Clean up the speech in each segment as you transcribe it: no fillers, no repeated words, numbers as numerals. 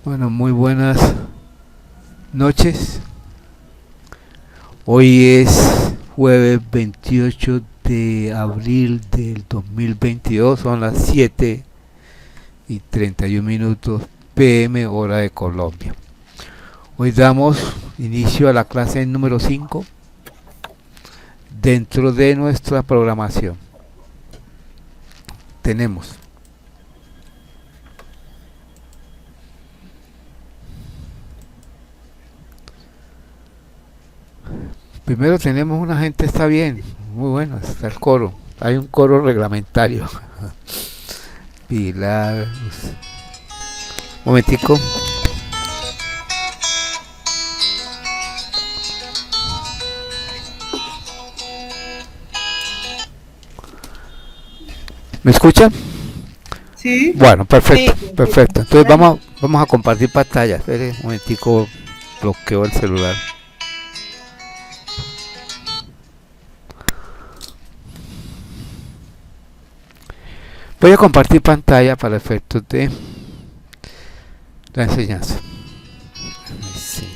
Bueno, muy buenas noches. Hoy es jueves 28 de abril del 2022. Son las 7:31 PM hora de Colombia. Hoy damos inicio a la clase número 5 dentro de nuestra programación. Tenemos primero tenemos una gente, está bien, muy bueno, está el coro. Hay un coro reglamentario. Pilar, momentico. ¿Me escuchan? Sí, Bueno, perfecto, sí, perfecto. Entonces vamos a compartir pantalla. Espere un momentico, bloqueo el celular. Voy a compartir pantalla para efectos de la enseñanza. Sí.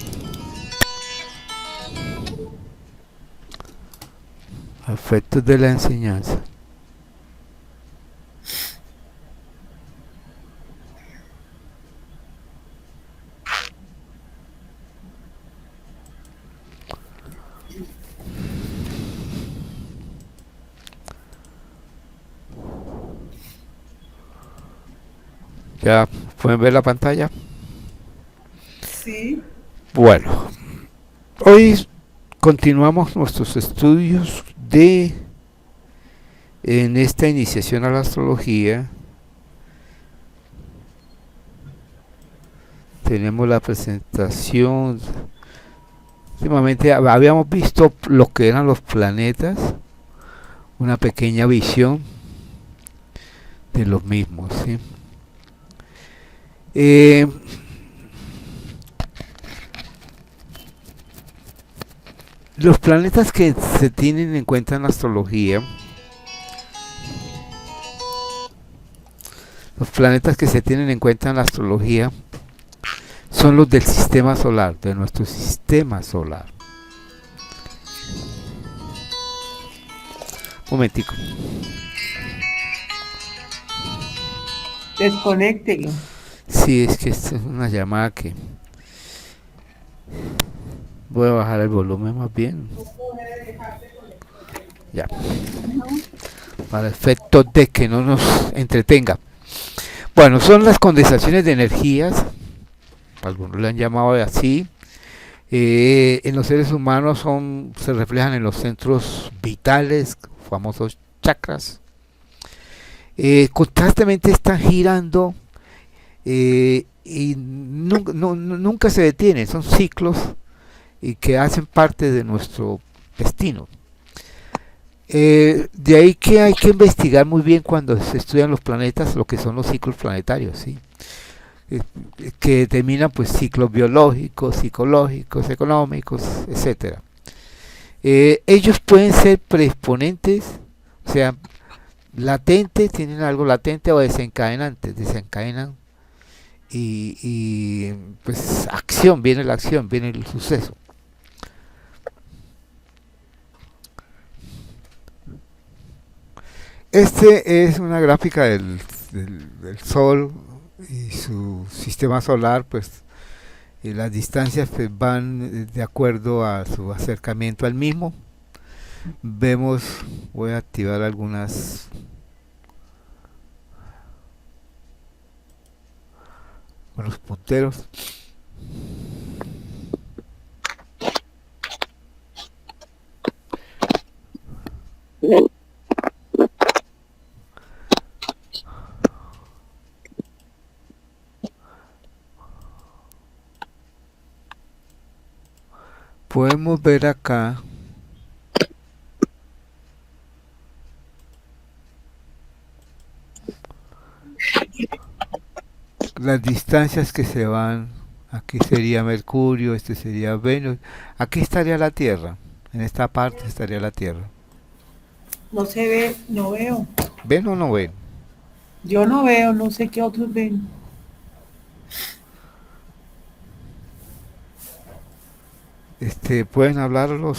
Efectos de la enseñanza. ¿Ya pueden ver la pantalla? sí. Bueno, hoy continuamos nuestros estudios de en esta iniciación a la astrología. Tenemos la presentación. Últimamente habíamos visto lo que eran los planetas, una pequeña visión de los mismos. ¿Sí? Eh, los planetas que se tienen en cuenta en la astrología, los planetas que se tienen en cuenta en la astrología son los del sistema solar, de nuestro sistema solar. Un momentico. Desconéctelo. Sí, es que esta es una llamada que voy a bajar el volumen más bien. Ya. Para efectos de que no nos entretenga. Bueno, son las condensaciones de energías, algunos le han llamado así. En los seres humanos se reflejan en los centros vitales, famosos chakras. Constantemente están girando y nunca se detienen, son ciclos y que hacen parte de nuestro destino. De ahí que hay que investigar muy bien cuando se estudian los planetas lo que son los ciclos planetarios, ¿sí? Eh, que determinan pues ciclos biológicos, psicológicos, económicos, etcétera. Ellos pueden ser predisponentes, o sea, latentes, tienen algo latente o desencadenantes, desencadenan y pues acción, viene el suceso. Este es una gráfica del Sol y su sistema solar, pues las distancias pues, van de acuerdo a su acercamiento al mismo. Vemos, voy a activar algunas buenos punteros. Podemos ver acá las distancias que se van. Aquí sería Mercurio, este sería Venus. Aquí estaría la Tierra. En esta parte estaría la Tierra. No se ve, no veo. ¿Ven o no ven? Yo no veo, no sé qué otros ven. pueden hablar Los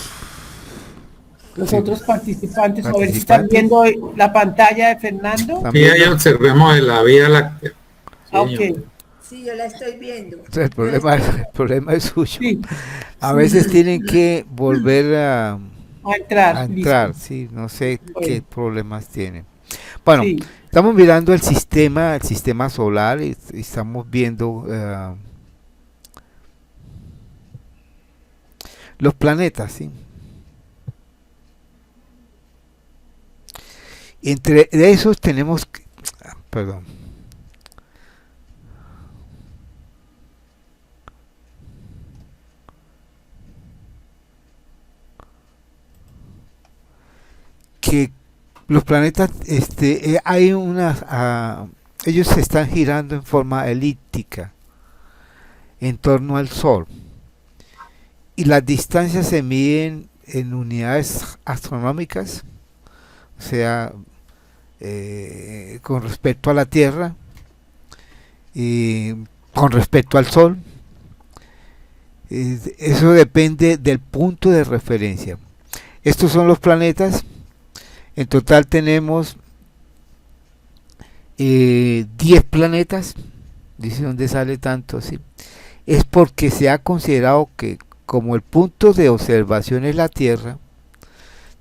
sí, otros participantes, a ver si están participantes. viendo la pantalla de Fernando. ¿Están Y ahí viendo? observemos la Vía Láctea. Sí, Ah, señor. ok. Sí, yo la estoy viendo. Entonces, el Yo la problema, estoy el problema es suyo. Sí, A veces tienen que volver a entrar, a listo. entrar, sí, no sé qué Bueno, problemas tienen. Bueno, sí, estamos mirando el sistema solar y estamos viendo los planetas, ¿sí? Entre esos tenemos, perdón, que los planetas, hay unas, ellos se están girando en forma elíptica en torno al Sol y las distancias se miden en unidades astronómicas, o sea, con respecto a la Tierra y con respecto al Sol. Eso depende del punto de referencia. Estos son los planetas. En total tenemos 10 planetas. Dice dónde sale tanto, ¿sí? Es porque se ha considerado que como el punto de observación es la Tierra,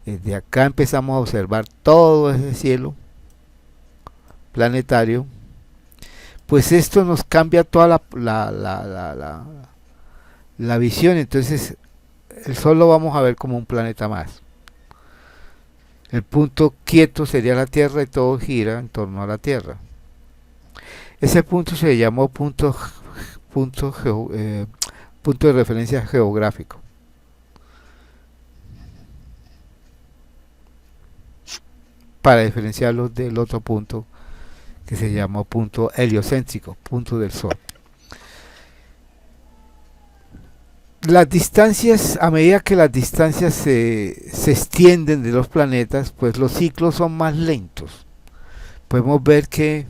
desde acá empezamos a observar todo ese cielo planetario, pues esto nos cambia toda la visión. Entonces el Sol lo vamos a ver como un planeta más. El punto quieto sería la Tierra y todo gira en torno a la Tierra. Ese punto se llamó punto de referencia geográfico. Para diferenciarlo del otro punto que se llamó punto heliocéntrico, punto del Sol. Las distancias, a medida que las distancias se extienden de los planetas, pues los ciclos son más lentos. Podemos ver que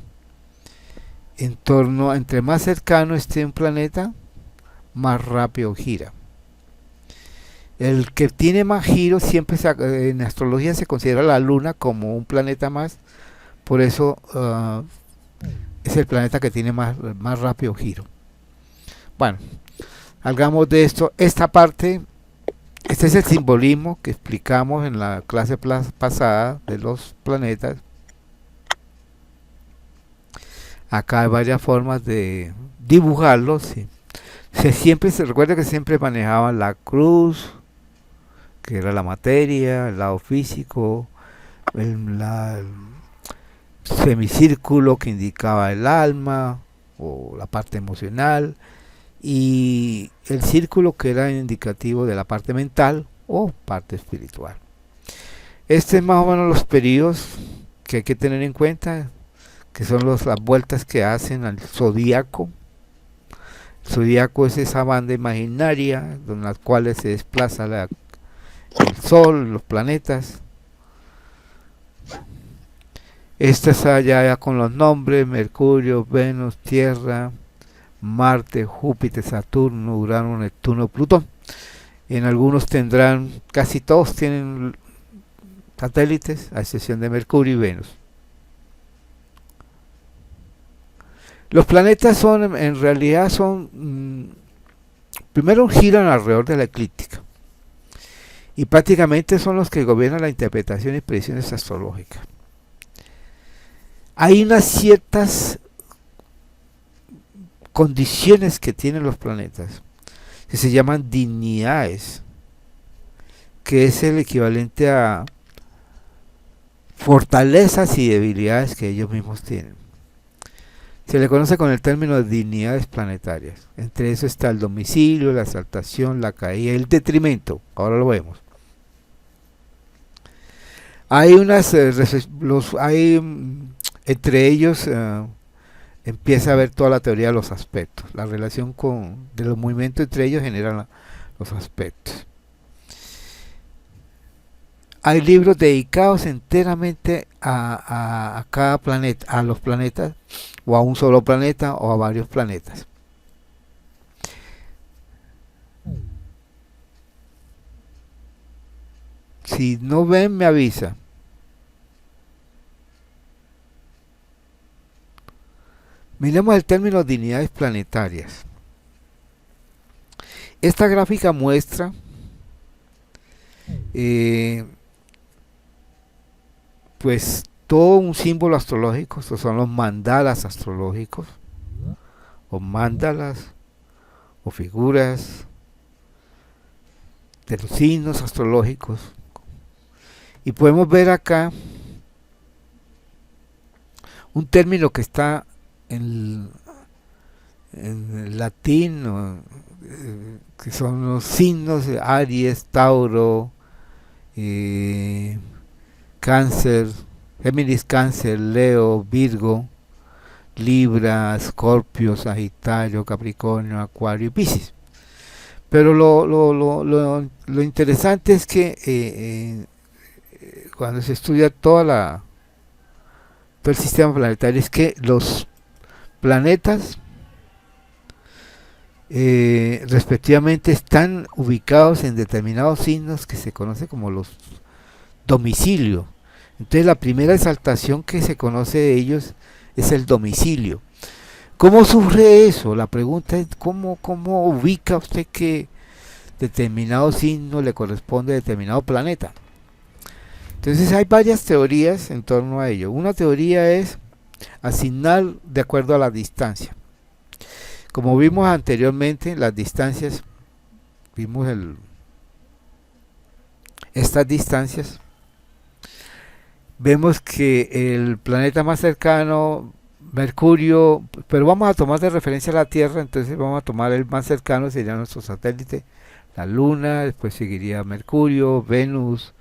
entre más cercano esté un planeta, más rápido gira. El que tiene más giro siempre en astrología se considera la Luna como un planeta más, por eso es el planeta que tiene más rápido giro. Bueno, salgamos de esto. Esta parte, este es el simbolismo que explicamos en la clase pasada de los planetas. Acá hay varias formas de dibujarlos, ¿sí? Se recuerda que siempre manejaban la cruz, que era la materia, el lado físico, el semicírculo que indicaba el alma o la parte emocional, y el círculo que era indicativo de la parte mental o parte espiritual. Este es más o menos los periodos que hay que tener en cuenta, que son las vueltas que hacen al zodíaco. El zodíaco es esa banda imaginaria en la cual se desplaza el Sol, los planetas. Esta es allá ya con los nombres: Mercurio, Venus, Tierra, Marte, Júpiter, Saturno, Urano, Neptuno, Plutón. En algunos tendrán, casi todos tienen satélites, a excepción de Mercurio y Venus. Los planetas en realidad primero giran alrededor de la eclíptica y prácticamente son los que gobiernan la interpretación y predicciones astrológicas. Hay unas ciertas condiciones que tienen los planetas que se llaman dignidades, que es el equivalente a fortalezas y debilidades que ellos mismos tienen. Se le conoce con el término de dignidades planetarias. Entre eso está el domicilio, la exaltación, la caída, el detrimento. Ahora lo vemos. Hay entre ellos empieza a haber toda la teoría de los aspectos. La relación de los movimientos entre ellos generan los aspectos. Hay libros dedicados enteramente a cada planeta, a los planetas, o a un solo planeta, o a varios planetas. Si no ven, me avisa. Miremos el término de unidades planetarias. Esta gráfica muestra pues todo un símbolo astrológico. Estos son los mandalas astrológicos, o mandalas, o figuras de los signos astrológicos. Y podemos ver acá un término que está en el latín, que son los signos de Aries, Tauro, Cáncer, Géminis, Cáncer, Leo, Virgo, Libra, Escorpio, Sagitario, Capricornio, Acuario y Piscis. Pero lo interesante es que cuando se estudia todo el sistema planetario, es que los planetas respectivamente están ubicados en determinados signos que se conoce como los domicilios. Entonces la primera exaltación que se conoce de ellos es el domicilio. ¿Cómo surge eso? La pregunta es ¿cómo ubica usted que determinado signo le corresponde a determinado planeta? Entonces hay varias teorías en torno a ello. Una teoría es asignar de acuerdo a la distancia. Como vimos anteriormente, las distancias, vimos estas distancias, vemos que el planeta más cercano, Mercurio, pero vamos a tomar de referencia a la Tierra, entonces vamos a tomar el más cercano, sería nuestro satélite, la Luna, después seguiría Mercurio, Venus,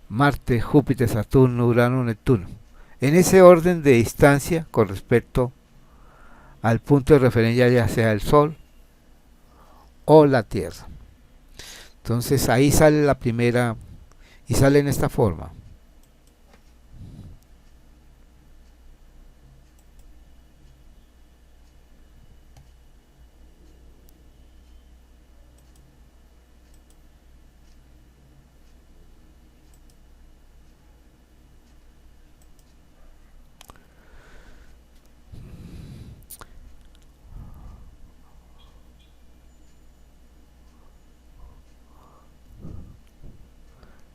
Marte, Júpiter, Saturno, Urano, Neptuno. En ese orden de distancia con respecto al punto de referencia, ya sea el Sol o la Tierra. Entonces ahí sale la primera, y sale en esta forma.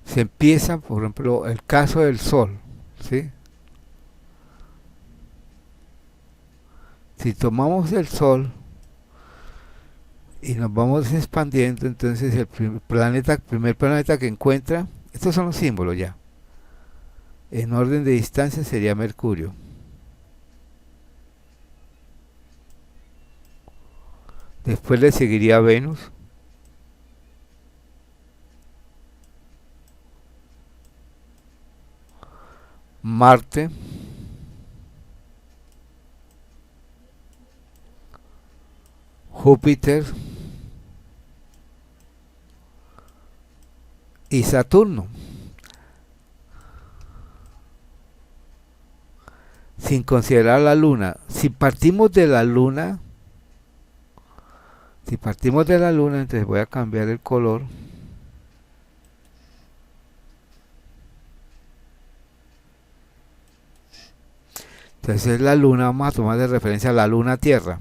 Se empieza, por ejemplo, el caso del Sol, ¿sí? Si tomamos el Sol y nos vamos expandiendo, entonces el primer planeta que encuentra, estos son los símbolos ya, en orden de distancia sería Mercurio. Después le seguiría Venus. Marte. Júpiter. Y Saturno. Sin considerar la Luna. Si partimos de la Luna, entonces voy a cambiar el color. Entonces la Luna, vamos a tomar de referencia a la Luna Tierra.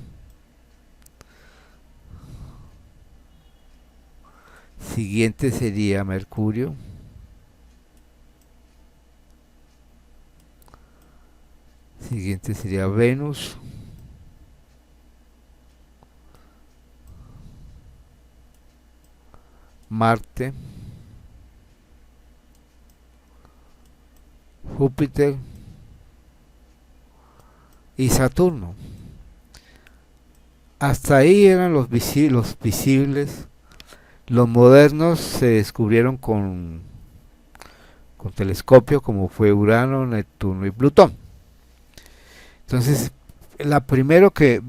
Siguiente sería Mercurio. Siguiente sería Venus. Marte. Júpiter. Y Saturno. Hasta ahí eran los visibles. Los modernos se descubrieron con telescopios, como fue Urano, Neptuno y Plutón. Entonces, la primero que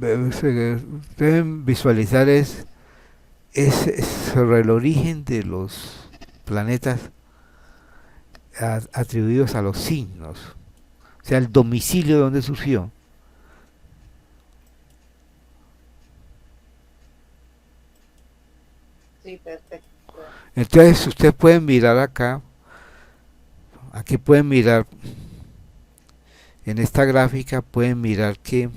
deben visualizar es sobre el origen de los planetas atribuidos a los signos, o sea, el domicilio de donde surgió. Sí, perfecto. Entonces ustedes pueden mirar acá, aquí pueden mirar, en esta gráfica pueden mirar que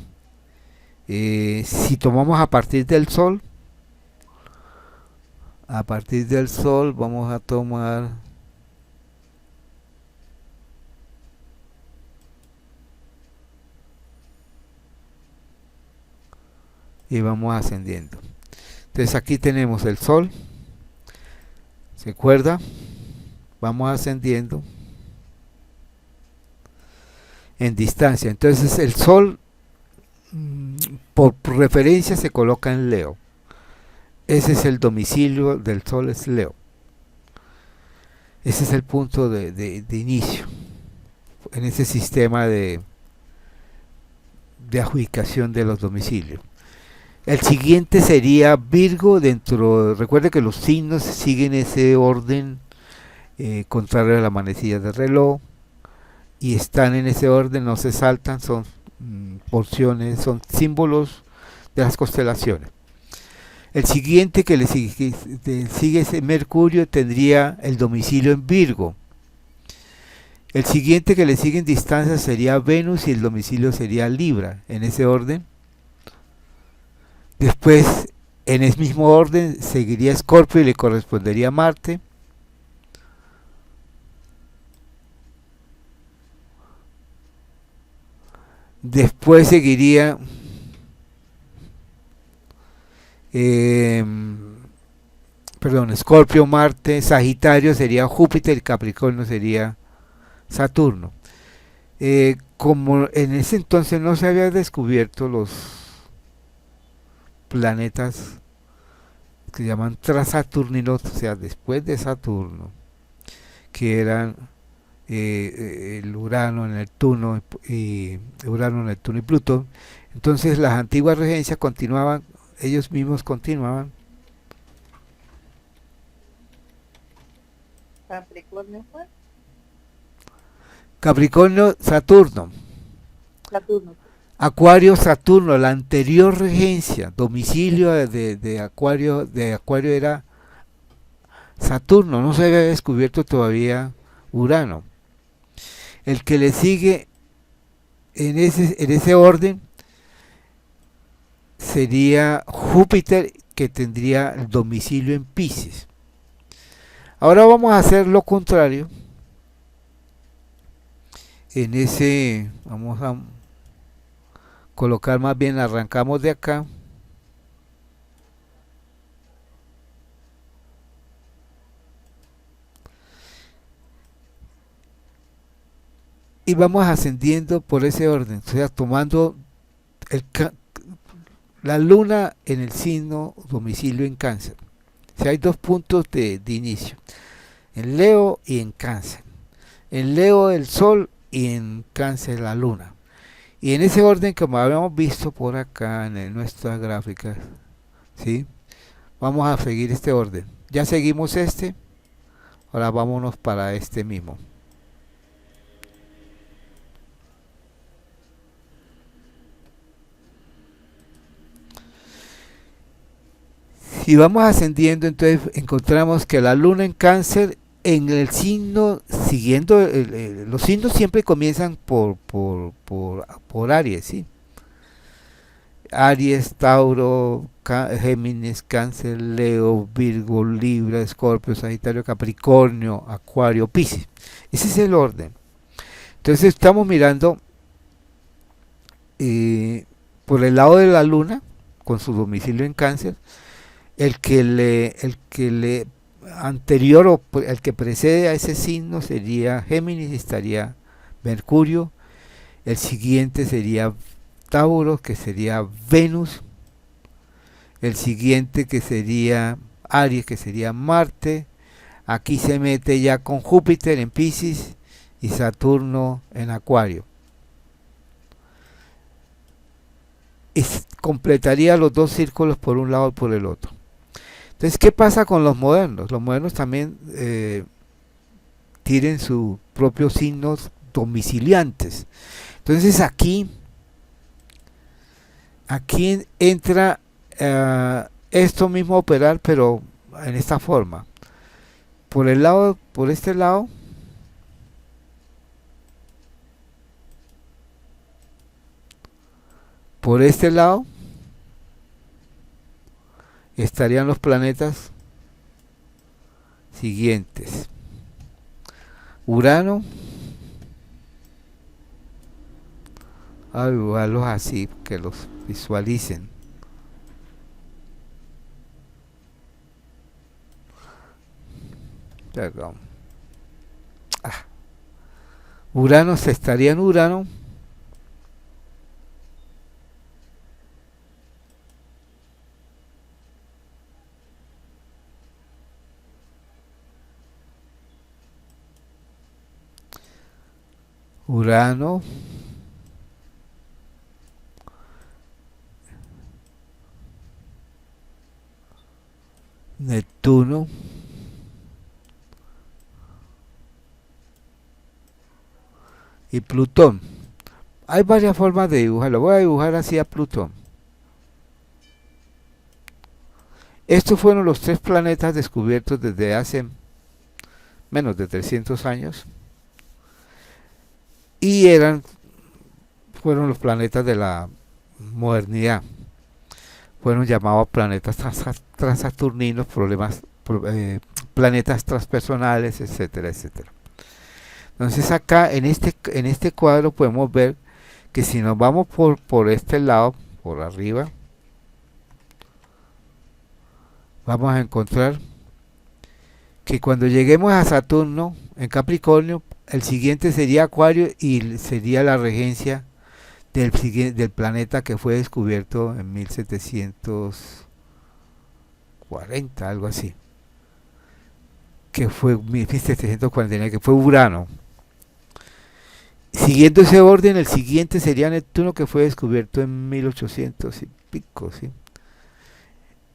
si tomamos a partir del sol vamos a tomar y vamos ascendiendo. Entonces aquí tenemos el sol, ¿se acuerda? Vamos ascendiendo en distancia. Entonces el sol por referencia se coloca en Leo. Ese es el domicilio del sol, es Leo. Ese es el punto de inicio en ese sistema de adjudicación de los domicilios. El siguiente sería Virgo recuerde que los signos siguen ese orden contrario a la manecilla del reloj y están en ese orden, no se saltan, son porciones, son símbolos de las constelaciones. El siguiente que le sigue ese Mercurio tendría el domicilio en Virgo. El siguiente que le sigue en distancia sería Venus y el domicilio sería Libra, en ese orden. Después, en el mismo orden, seguiría Escorpio y le correspondería Marte. Después seguiría Escorpio, Marte, Sagitario sería Júpiter, Capricornio sería Saturno. Como en ese entonces no se habían descubierto los planetas que se llaman transaturninos, o sea, después de Saturno, que eran el Urano, Neptuno y Plutón. Entonces las antiguas regencias continuaban, ellos mismos continuaban. Capricornio fue. Capricornio, Saturno. Acuario, Saturno, la anterior regencia, domicilio de Acuario era Saturno, no se había descubierto todavía Urano. El que le sigue en ese orden sería Júpiter, que tendría el domicilio en Piscis. Ahora vamos a hacer lo contrario. Vamos a colocar más bien, arrancamos de acá. Y vamos ascendiendo por ese orden, o sea, tomando la luna en el signo domicilio en Cáncer. O sea, hay dos puntos de inicio, en Leo y en Cáncer. En Leo el Sol y en Cáncer la luna. Y en ese orden, como habíamos visto por acá en nuestra gráfica, ¿sí? Vamos a seguir este orden. Ya seguimos ahora vámonos para este mismo. Si vamos ascendiendo, entonces encontramos que la luna en Cáncer, en el signo, siguiendo los signos siempre comienzan por Aries, ¿sí? Aries, Tauro, Géminis, Cáncer, Leo, Virgo, Libra, Escorpio, Sagitario, Capricornio, Acuario, Piscis. Ese es el orden. Entonces estamos mirando por el lado de la luna, con su domicilio en Cáncer, el que le anterior o el que precede a ese signo sería Géminis, estaría Mercurio. El siguiente sería Tauro, que sería Venus. El siguiente que sería Aries, que sería Marte. Aquí se mete ya con Júpiter en Piscis y Saturno en Acuario. Completaría los dos círculos por un lado y por el otro. Entonces, ¿qué pasa con los modernos? Los modernos también tienen sus propios signos domiciliantes. Entonces aquí entra esto mismo a operar, pero en esta forma. por este lado, estarían los planetas siguientes: Urano, algo así que los visualicen. Perdón. Urano estaría en Urano. Urano, Neptuno, y Plutón. Hay varias formas de dibujarlo. Voy a dibujar así a Plutón. Estos fueron los 3 planetas descubiertos desde hace menos de 300 años. Y fueron los planetas de la modernidad. Fueron llamados planetas transaturninos, planetas transpersonales, etcétera, etcétera. Entonces acá en este cuadro podemos ver que si nos vamos por este lado, por arriba, vamos a encontrar que cuando lleguemos a Saturno en Capricornio, el siguiente sería Acuario y sería la regencia del planeta que fue descubierto en 1740, algo así, que fue 1749, que fue Urano. Siguiendo ese orden, el siguiente sería Neptuno, que fue descubierto en 1800 y pico, ¿sí?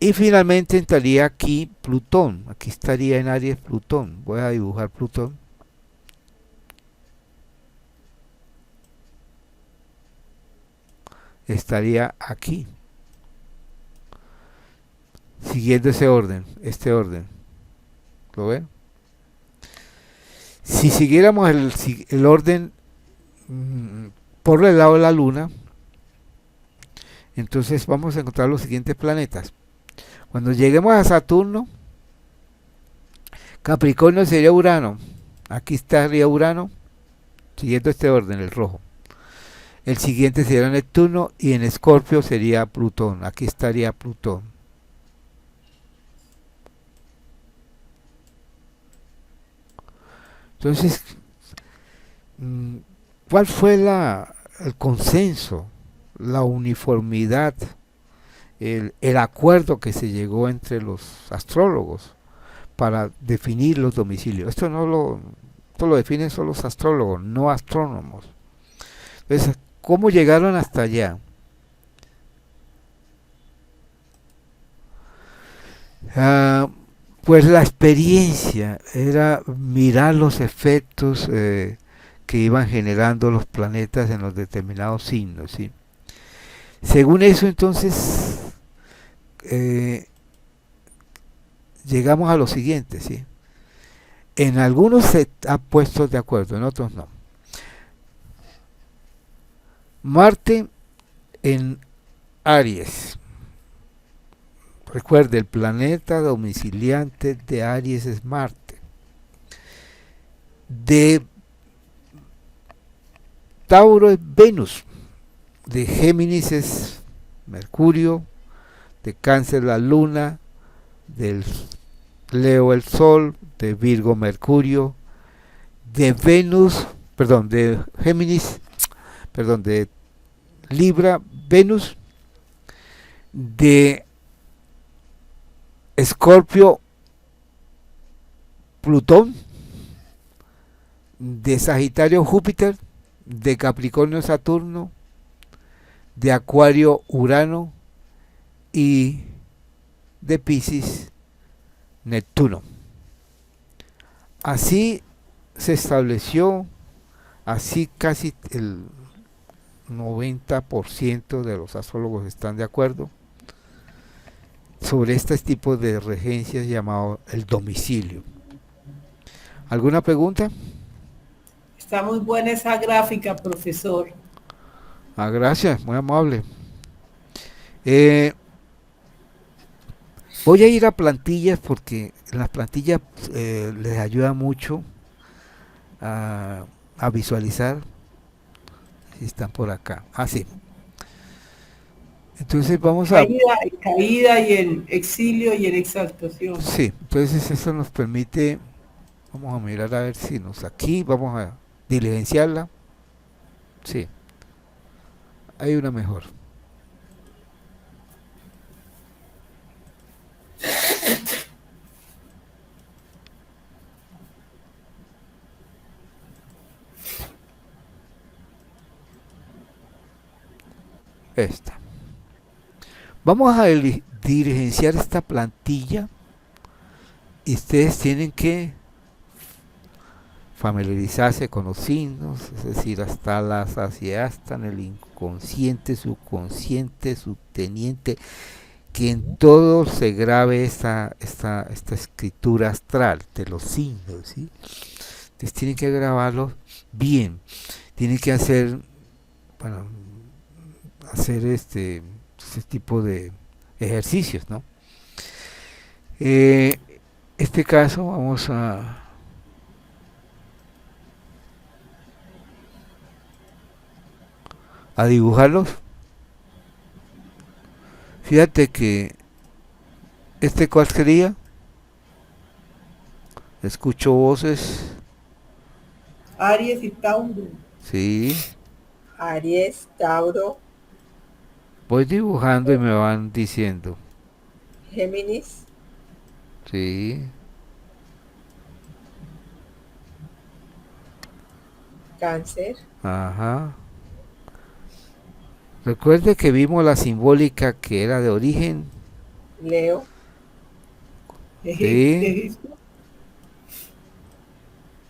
Y finalmente entraría aquí Plutón. Aquí estaría en Aries Plutón. Voy a dibujar Plutón. Estaría aquí. Siguiendo ese orden, este orden. ¿Lo ven? Si siguiéramos el orden por el lado de la Luna, entonces vamos a encontrar los siguientes planetas. Cuando lleguemos a Saturno, Capricornio sería Urano. Aquí estaría Urano, siguiendo este orden, el rojo. El siguiente sería Neptuno y en Escorpio sería Plutón. Aquí estaría Plutón. Entonces, ¿cuál fue el consenso, la uniformidad, el acuerdo que se llegó entre los astrólogos para definir los domicilios? Esto lo definen solo los astrólogos, no astrónomos. Entonces, ¿cómo llegaron hasta allá? Pues la experiencia era mirar los efectos que iban generando los planetas en los determinados signos, ¿sí? Según eso, entonces, llegamos a lo siguiente, ¿sí? En algunos se ha puesto de acuerdo, en otros no. Marte en Aries. Recuerde, el planeta domiciliante de Aries es Marte. De Tauro es Venus. De Géminis es Mercurio. De Cáncer la Luna. Del Leo el Sol. De Virgo Mercurio. De de Libra Venus. De Escorpio Plutón. De Sagitario Júpiter. De Capricornio Saturno. De Acuario Urano. Y de Piscis Neptuno. Así se estableció, así casi el 90% de los astrólogos están de acuerdo sobre este tipo de regencias llamado el domicilio. ¿Alguna pregunta? Está muy buena esa gráfica, profesor. Ah, gracias, muy amable. Eh, Voy a ir a plantillas porque en las plantillas les ayuda mucho a, a visualizar si están por acá. Ah, sí. Entonces vamos a... Caída y el exilio y en exaltación. Sí, entonces eso nos permite... Vamos a mirar a ver si nos... Aquí vamos a diligenciarla. Sí, hay una mejor. Esta. Vamos a diligenciar esta plantilla y ustedes tienen que familiarizarse con los signos, es decir, hasta la saciedad, hasta en el inconsciente, subconsciente, subteniente, que en todo se grabe esta escritura astral de los signos, ¿sí? Entonces tienen que grabarlo bien, tienen que hacer, bueno, hacer este tipo de ejercicios, ¿no? Este caso vamos a dibujarlos. Fíjate que cuál sería, escucho voces, Aries y Tauro. sí, Aries, Tauro, voy dibujando y me van diciendo, Géminis, sí, Cáncer, ajá. Recuerde que vimos la simbólica que era de origen, Leo, sí, Egipto.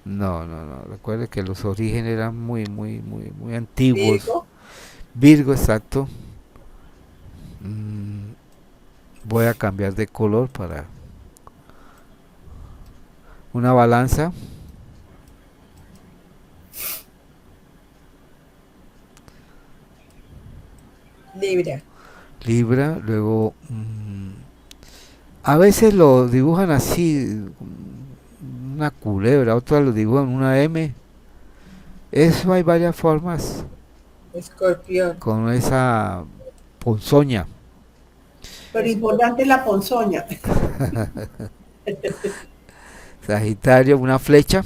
no, recuerde que los orígenes eran muy antiguos. Virgo, Virgo, exacto. Voy a cambiar de color para una balanza. Libra, Libra, luego a veces lo dibujan así, una culebra, otras lo dibujan una M. Eso hay varias formas Escorpión, con esa ponzoña. Pero importante es la ponzoña. Sagitario, una flecha,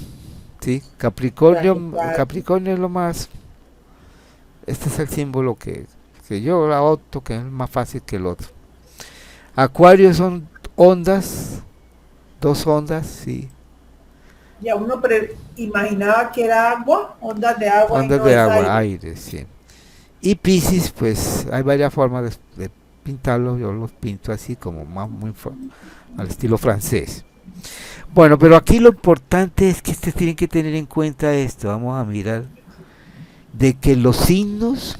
¿sí? Capricornio, Sagitario, Capricornio es lo más, este es el símbolo que yo la adopto, que es más fácil que el otro. Acuario son ondas, dos ondas, sí. Ya uno imaginaba que era agua, ondas de agua y Ondas no de es agua, aire. aire, sí. Y Piscis, pues hay varias formas de pintarlos, yo los pinto así como más al estilo francés. Bueno, pero aquí lo importante es que ustedes tienen que tener en cuenta esto, vamos a mirar, de que los signos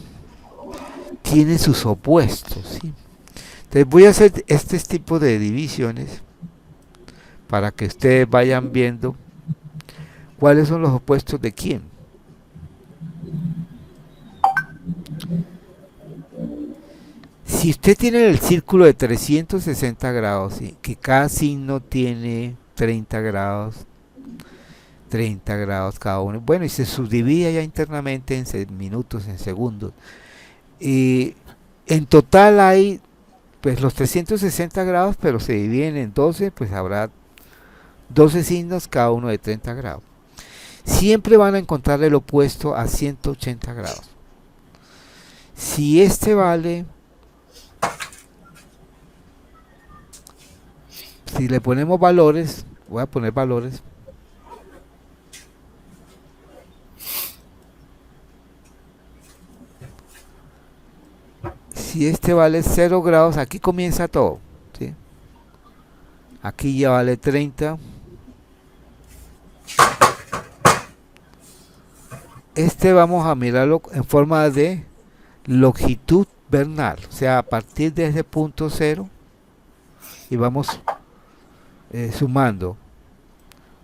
tienen sus opuestos, ¿sí? Entonces voy a hacer este tipo de divisiones para que ustedes vayan viendo cuáles son los opuestos de quién. Si usted tiene el círculo de 360 grados, ¿sí? Que cada signo tiene 30 grados, 30 grados cada uno, bueno, y se subdivide ya internamente en minutos, en segundos. Y en total hay pues los 360 grados, pero se dividen en 12, pues habrá 12 signos, cada uno de 30 grados. Siempre van a encontrar el opuesto a 180 grados. Si este vale, si le ponemos valores, voy a poner valores, si este vale 0 grados, aquí comienza todo, ¿sí? Aquí ya vale 30. Este vamos a mirarlo en forma de longitud vernal, o sea, a partir de ese punto 0 y vamos sumando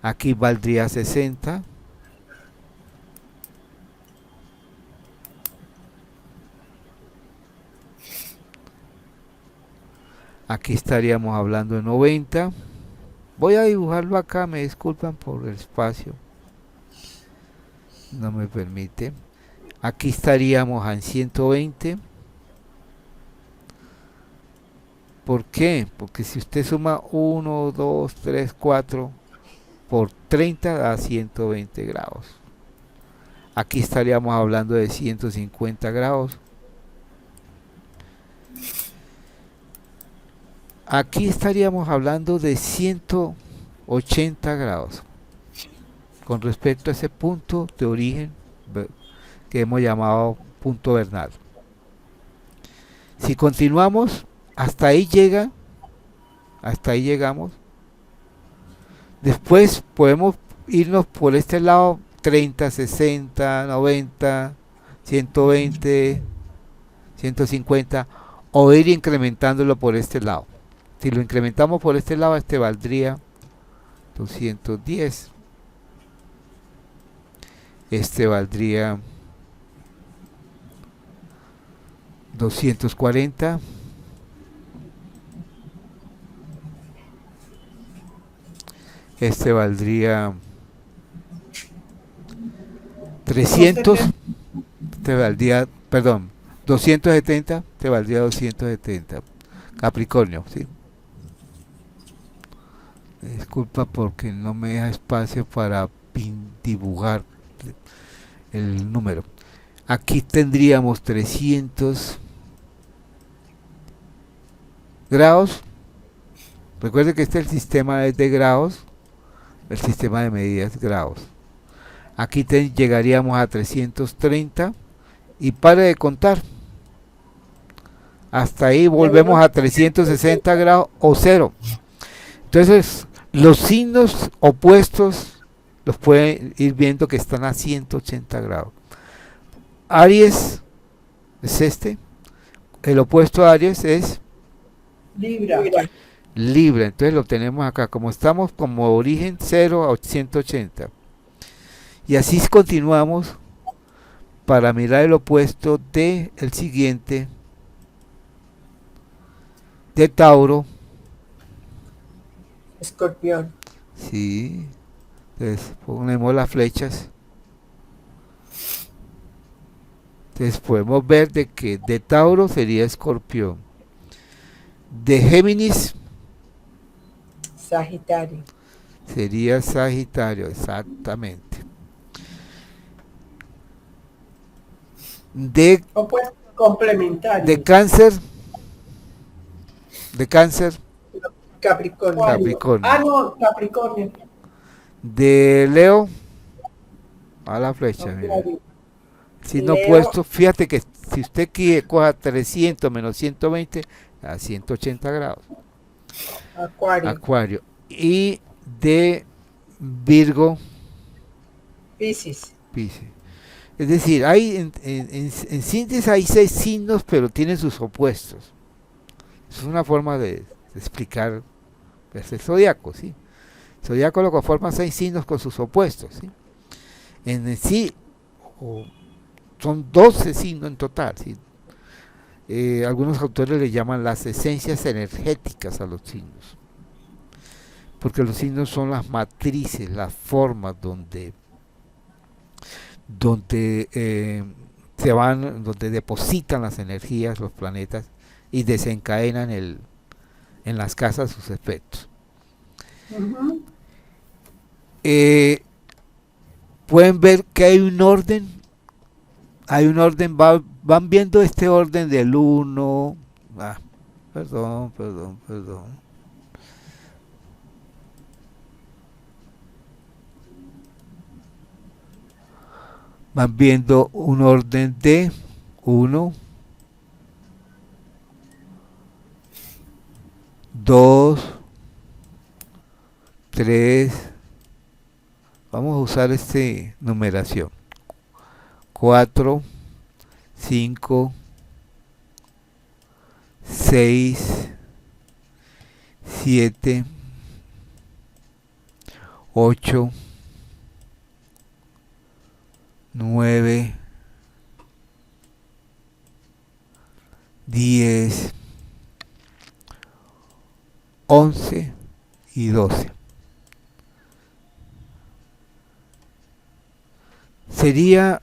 Aquí valdría 60. Aquí estaríamos hablando de 90. Voy a dibujarlo acá, me disculpan por el espacio. No me permite. Aquí estaríamos en 120. ¿Por qué? Porque si usted suma 1, 2, 3, 4 por 30 da 120 grados. Aquí estaríamos hablando de 150 grados. Aquí estaríamos hablando de 180 grados con respecto a ese punto de origen que hemos llamado punto vernal. Si continuamos, hasta ahí llegamos. Después podemos irnos por este lado 30, 60, 90, 120, 150 o ir incrementándolo por este lado. Si lo incrementamos por este lado, este valdría 210. Este valdría 240. Este valdría 300. Este valdría, perdón, 270. Este valdría 270. Capricornio, ¿sí? Disculpa porque no me deja espacio para dibujar el número. Aquí tendríamos 300 grados. Recuerde que este es el sistema de grados, el sistema de medidas grados. Aquí llegaríamos a 330 y pare de contar. Hasta ahí volvemos a 360 grados o 0. Entonces, los signos opuestos los pueden ir viendo que están a 180 grados. Aries es este. El opuesto a Aries es Libra. Libra. Entonces lo tenemos acá. Como estamos como origen 0 a 180. Y así continuamos para mirar el opuesto de el siguiente. De Tauro. Escorpión. Sí. Entonces ponemos las flechas. Entonces podemos ver de que de Tauro sería Escorpión. De Géminis Sagitario. sería Sagitario, exactamente. De Opuesto complementario. De Cáncer. De Cáncer. Capricornio. Capricornio. Ah, no, Capricornio. De Leo. A la flecha, mira. Acuario. Si no Leo. puesto, fíjate que si usted quiere coja 300 menos 120 a 180 grados. Acuario. Acuario. Y de Virgo, Piscis. Piscis. Es decir, hay en síntesis hay 6 signos, pero tienen sus opuestos. Es una forma de explicar el zodiaco, ¿sí? El zodiaco lo conforma 6 signos con sus opuestos, ¿sí? En sí son 12 signos en total, ¿sí? Algunos autores le llaman las esencias energéticas a los signos, porque los signos son las matrices, las formas donde se van, donde depositan las energías los planetas y desencadenan en las casas sus efectos. Ujú. Pueden ver que hay un orden, van viendo este orden del 1, perdón. Van viendo un orden de 1, 2, 3, vamos a usar esta numeración, 4, 5, 6, 7, 8, 9, 10, 11 y 12. Sería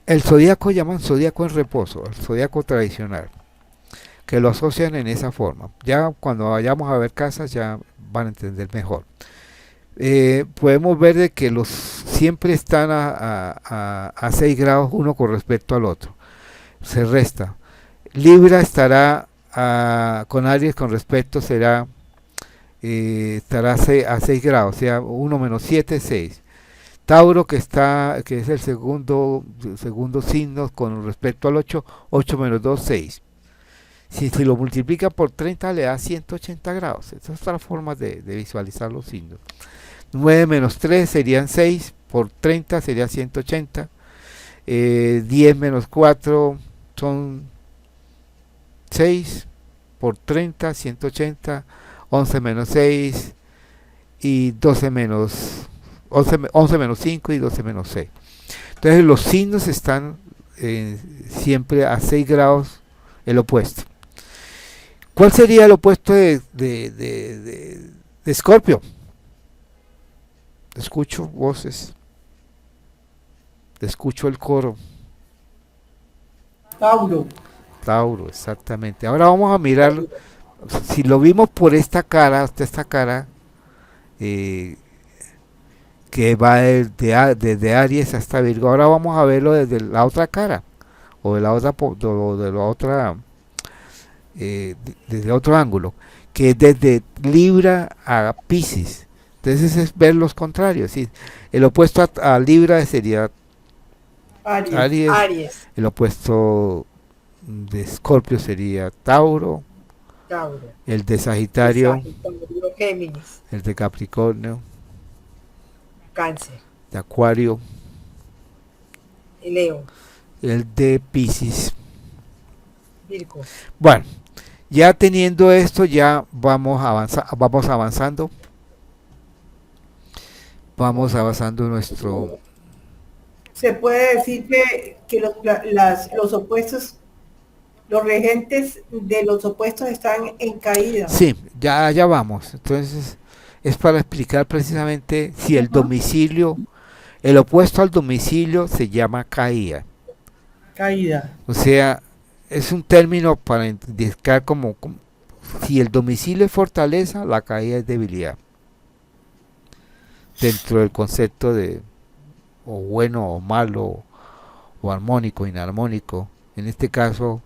el zodíaco, llaman zodíaco en reposo, el zodíaco tradicional, que lo asocian en esa forma. Ya cuando vayamos a ver casas ya van a entender mejor. Podemos ver de que los siempre están a 6 grados uno con respecto al otro. Se resta. Libra estará con Aries con respecto estará a 6 grados, o sea, 1 menos 7, 6. Tauro que es el segundo signo con respecto al 8, 8 menos 2, 6. Si lo multiplica por 30 le da 180 grados. Esa es otra forma de visualizar los signos. 9 menos 3 serían 6, por 30 sería 180. 10 menos 4 son 6, por 30, 180. 11 menos 6 y 12 menos 11 menos 5 y 12 menos 6. Entonces los signos están siempre a 6 grados el opuesto. ¿Cuál sería el opuesto de Escorpio? Escucho voces, escucho el coro. Tauro. Tauro, exactamente. Ahora vamos a mirar, si lo vimos por esta cara, que va desde Aries hasta Virgo, ahora vamos a verlo desde la otra cara, o de la otra, desde otro ángulo, que es desde Libra a Piscis. Entonces es ver los contrarios, ¿sí? El opuesto a Libra sería Aries. El opuesto de Escorpio sería Tauro. El de Sagitario, Géminis, el de Capricornio, Cáncer, de Acuario, y Leo, el de Piscis. Virgo. Bueno, ya teniendo esto, ya vamos avanzando. Vamos avanzando nuestro... Se puede decir que los opuestos, los regentes de los opuestos están en caída. Sí, ya vamos. Entonces, es para explicar precisamente si el domicilio, el opuesto al domicilio se llama caída. Caída. O sea, es un término para indicar como si el domicilio es fortaleza, la caída es debilidad. Dentro del concepto de o bueno o malo, o armónico, inarmónico, en este caso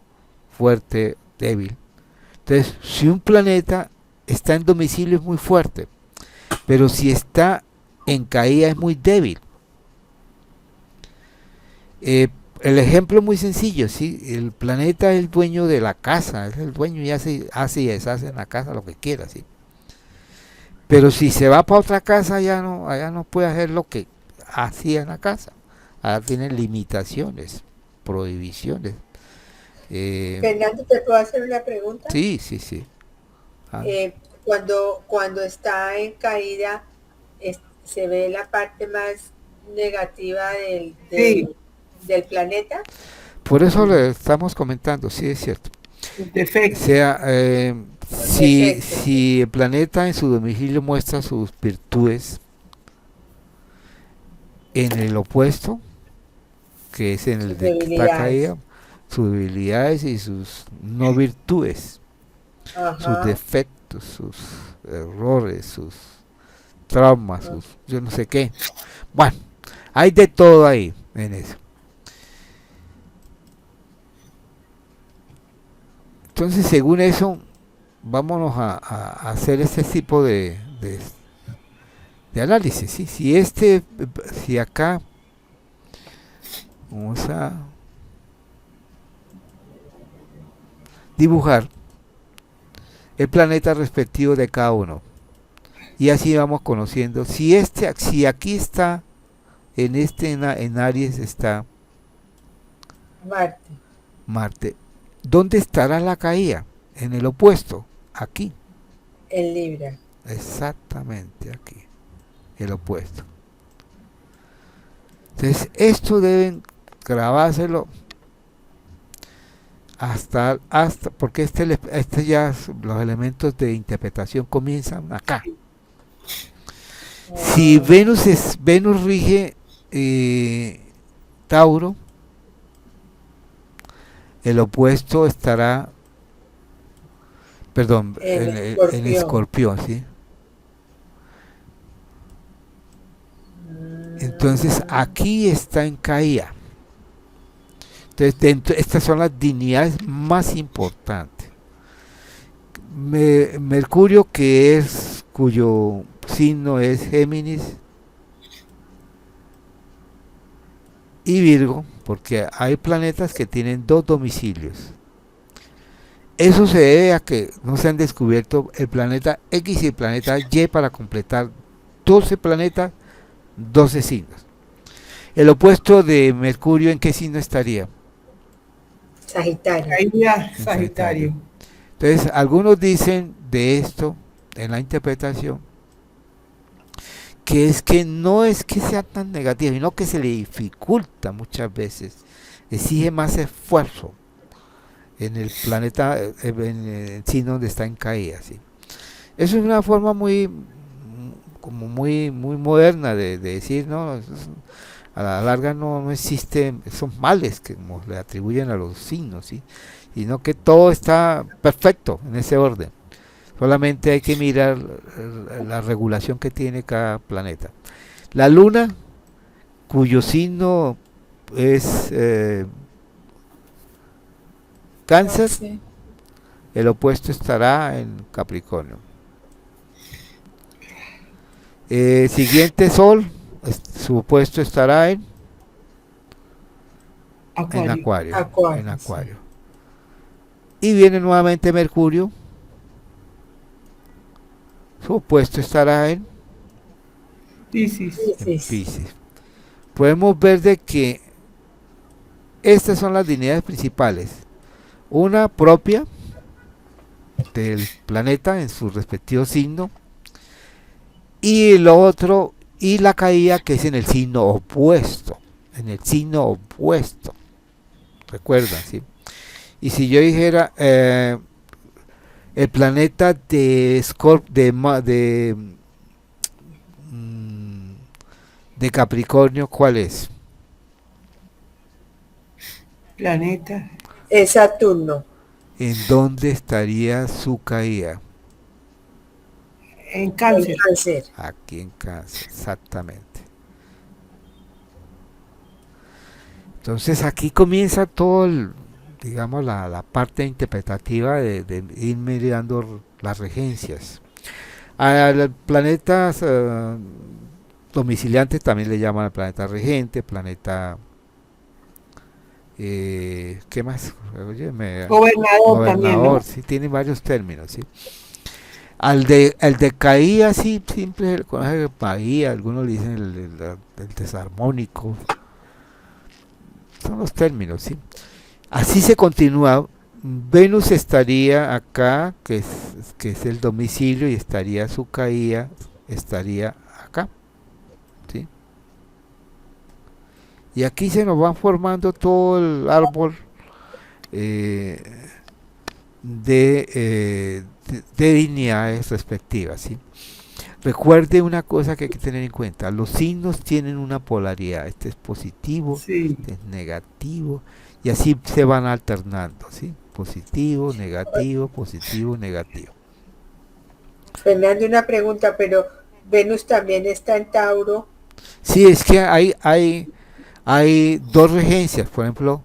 fuerte, débil. Entonces, si un planeta está en domicilio es muy fuerte, pero si está en caída es muy débil. El ejemplo es muy sencillo, ¿sí? El planeta es el dueño de la casa, es el dueño y hace y deshace en la casa lo que quiera, ¿sí? Pero si se va para otra casa, allá no puede hacer lo que hacía en la casa. Allá tiene limitaciones, prohibiciones. Fernando, ¿te puedo hacer una pregunta? Sí. Ah. Cuando está en caída, se ve la parte más negativa del planeta. Por eso le estamos comentando, sí es cierto. Defecto. O sea, si el planeta en su domicilio muestra sus virtudes, en el opuesto, que es en el de que está caída, sus debilidades y sus no virtudes, sus defectos, sus errores, sus traumas, sus yo no sé qué. Bueno, hay de todo ahí en eso. Entonces, según eso, vámonos a hacer este tipo de análisis, ¿sí? Si acá vamos a dibujar el planeta respectivo de cada uno y así vamos conociendo si aquí está en Aries está Marte. ¿Dónde estará la caída? En el opuesto, aquí. En Libra. Exactamente aquí, el opuesto. Entonces esto deben grabárselo hasta porque este ya los elementos de interpretación comienzan acá. Si Venus rige Tauro, el opuesto estará, perdón, en Escorpión, ¿sí? Entonces aquí está en caída. Entonces estas son las dignidades más importantes. Mercurio, cuyo signo es Géminis, y Virgo, porque hay planetas que tienen 2 domicilios. Eso se debe a que no se han descubierto el planeta X y el planeta Y para completar 12 planetas, 12 signos. El opuesto de Mercurio, ¿en qué signo estaría? Sagitario. Sagitario. Entonces, algunos dicen de esto, en la interpretación, que no es que sea tan negativo, sino que se le dificulta muchas veces, exige más esfuerzo en el planeta, en el signo donde está en caída, ¿sí? Eso es una forma muy moderna de decir, no, a la larga no existen esos males que como le atribuyen a los signos, ¿sí? Sino que todo está perfecto en ese orden. Solamente hay que mirar la regulación que tiene cada planeta. La luna, cuyo signo es Cáncer, el opuesto estará en Capricornio. Siguiente Sol, su opuesto estará en Acuario. Y viene nuevamente Mercurio, su opuesto estará en Piscis. Podemos ver de que estas son las dignidades principales. Una propia del planeta en su respectivo signo, y el otro, y la caída, que es en el signo opuesto. Recuerdan, ¿sí? Y si yo dijera el planeta de Capricornio, ¿cuál es? Planeta. Es Saturno. ¿En dónde estaría su caída? En Cáncer. Aquí en Cáncer, exactamente. Entonces aquí comienza todo digamos la parte interpretativa de ir mirando las regencias. A los planetas domiciliantes también le llaman al planeta regente, planeta ¿qué más? Oye, gobernador, sí, tiene varios términos, sí. El de caída, sí, simple, el conaje de Bahía, algunos le dicen el desarmónico. Son los términos, sí. Así se continúa. Venus estaría acá, que es el domicilio, y estaría su caída, estaría acá, ¿sí? Y aquí se nos van formando todo el árbol de dignidades respectivas, ¿sí? Recuerde una cosa que hay que tener en cuenta: los signos tienen una polaridad, este es positivo, Sí. este es negativo, y así se van alternando, ¿sí? Positivo, negativo, negativo. Fernando, una pregunta, pero Venus también está en Tauro. Sí, es que hay 2 regencias, por ejemplo,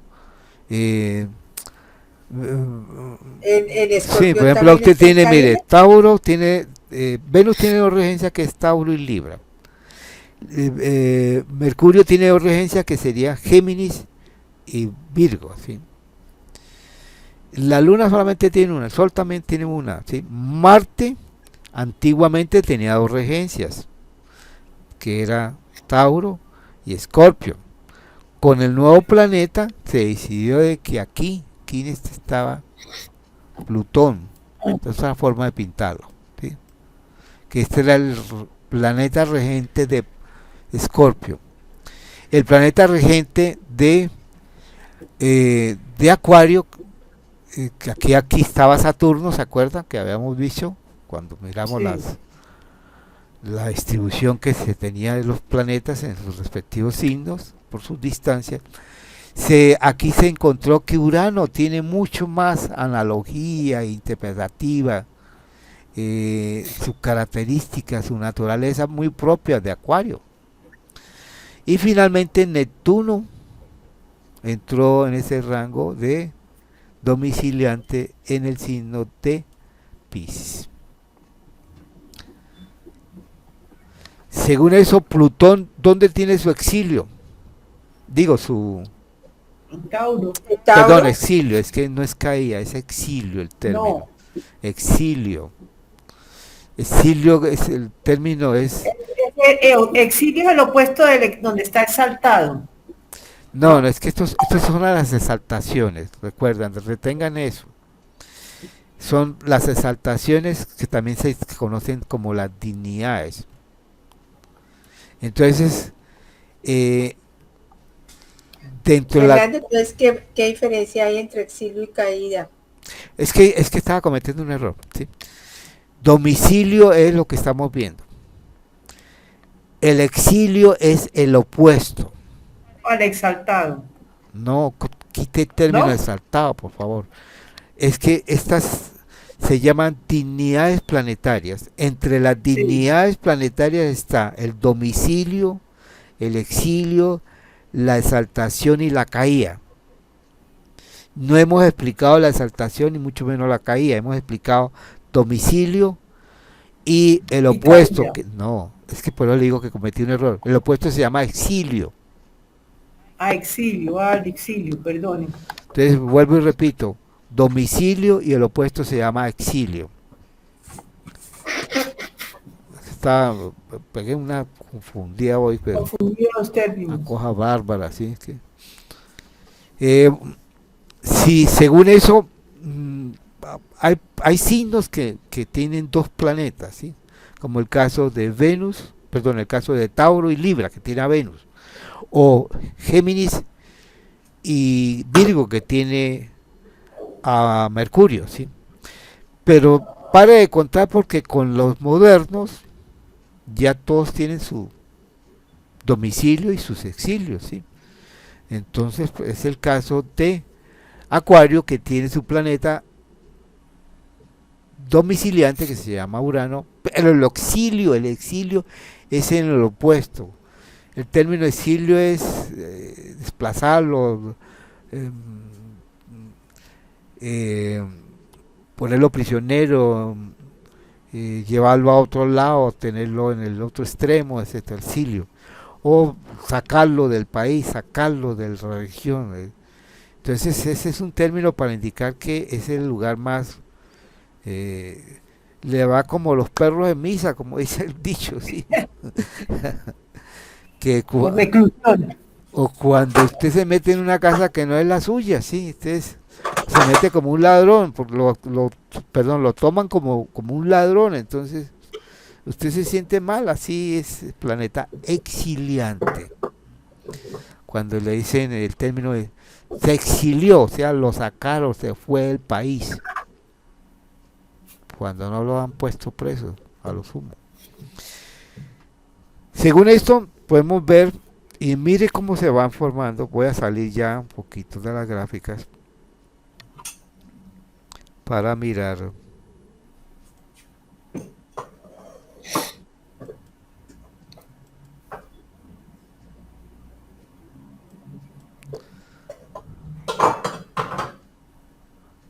En sí, por ejemplo, usted tiene, mire, Tauro tiene, Venus tiene 2 regencias, que es Tauro y Libra. Mercurio tiene 2 regencias, que sería Géminis y Virgo, ¿sí? La Luna solamente tiene una, el Sol también tiene una, ¿sí? Marte antiguamente tenía 2 regencias, que era Tauro y Escorpio. Con el nuevo planeta se decidió de que aquí estaba Plutón. Entonces, es una forma de pintarlo, ¿sí? Que este era planeta regente de Escorpio. El planeta regente de Acuario, que aquí estaba Saturno, ¿se acuerdan? Que habíamos visto cuando miramos Sí. la distribución que se tenía de los planetas en sus respectivos signos por sus distancias. Aquí se encontró que Urano tiene mucho más analogía interpretativa, su característica, su naturaleza muy propia de Acuario. Y finalmente Neptuno entró en ese rango de domiciliante en el signo de Piscis. Según eso, Plutón, ¿dónde tiene su exilio? Digo, En Tauro. perdón, Tauro, exilio, es que no es caída, es exilio el término. No. Exilio. Exilio es el término es. Exilio es el opuesto donde está exaltado. No, no, es que estos son las exaltaciones, recuerdan, retengan eso. Son las exaltaciones que también se conocen como las dignidades. Entonces, dentro de la. Fernando, entonces, ¿qué diferencia hay entre exilio y caída? Es que estaba cometiendo un error, ¿sí? Domicilio es lo que estamos viendo. El exilio es el opuesto. Al exaltado. No, quite el término ¿No? exaltado, por favor. Es que estas se llaman dignidades planetarias. Entre las Sí. dignidades planetarias está el domicilio, el exilio, la exaltación y la caída. No hemos explicado la exaltación y mucho menos la caída. Hemos explicado domicilio y el Y opuesto. caída. Que, no, es que por eso le digo que cometí un error. El opuesto se llama exilio. Al exilio, perdone. Entonces vuelvo y repito, domicilio y el opuesto se llama exilio. Pegué una confundida hoy, pero Confundido los una términos. cosa bárbara, ¿sí? Eh, si según eso, hay signos que tienen dos planetas, ¿sí? Como el caso de Venus, perdón, el caso de Tauro y Libra, que tiene a Venus, o Géminis y Virgo, que tiene a Mercurio, ¿sí? Pero pare de contar porque con los modernos ya todos tienen su domicilio y sus exilios, ¿sí? Entonces pues, es el caso de Acuario, que tiene su planeta domiciliante que se llama Urano, pero el exilio es en el opuesto. El término exilio es desplazarlo, eh, eh, ponerlo prisionero, llevarlo a otro lado, tenerlo en el otro extremo, etcétera, exilio, o sacarlo del país, sacarlo de la región. Entonces ese es un término para indicar que es el lugar más, le va como los perros en misa, como dice el dicho, ¿sí? que O reclusión. o cuando usted se mete en una casa que no es la suya, ¿sí? Usted se mete como un ladrón, perdón, lo toman como un ladrón, entonces usted se siente mal, así es el planeta exiliante. Cuando le dicen el término de se exilió, o sea, lo sacaron, se fue del país, cuando no lo han puesto preso, a lo sumo. Según esto, podemos ver, y mire cómo se van formando, voy a salir ya un poquito de las gráficas, para mirar.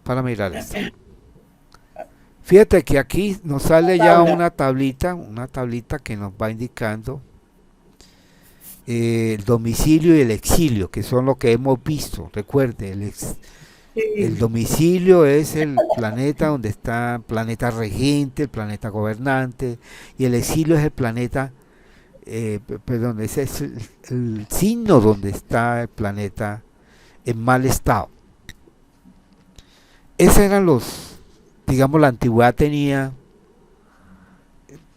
Para mirar esto. Fíjate que aquí nos sale ya una tablita que nos va indicando el domicilio y el exilio, que son lo que hemos visto. Recuerde, el domicilio es el planeta donde está el planeta regente, el planeta gobernante, y el exilio es el planeta, perdón, ese es el signo donde está el planeta en mal estado. Esos eran los, digamos, la antigüedad tenía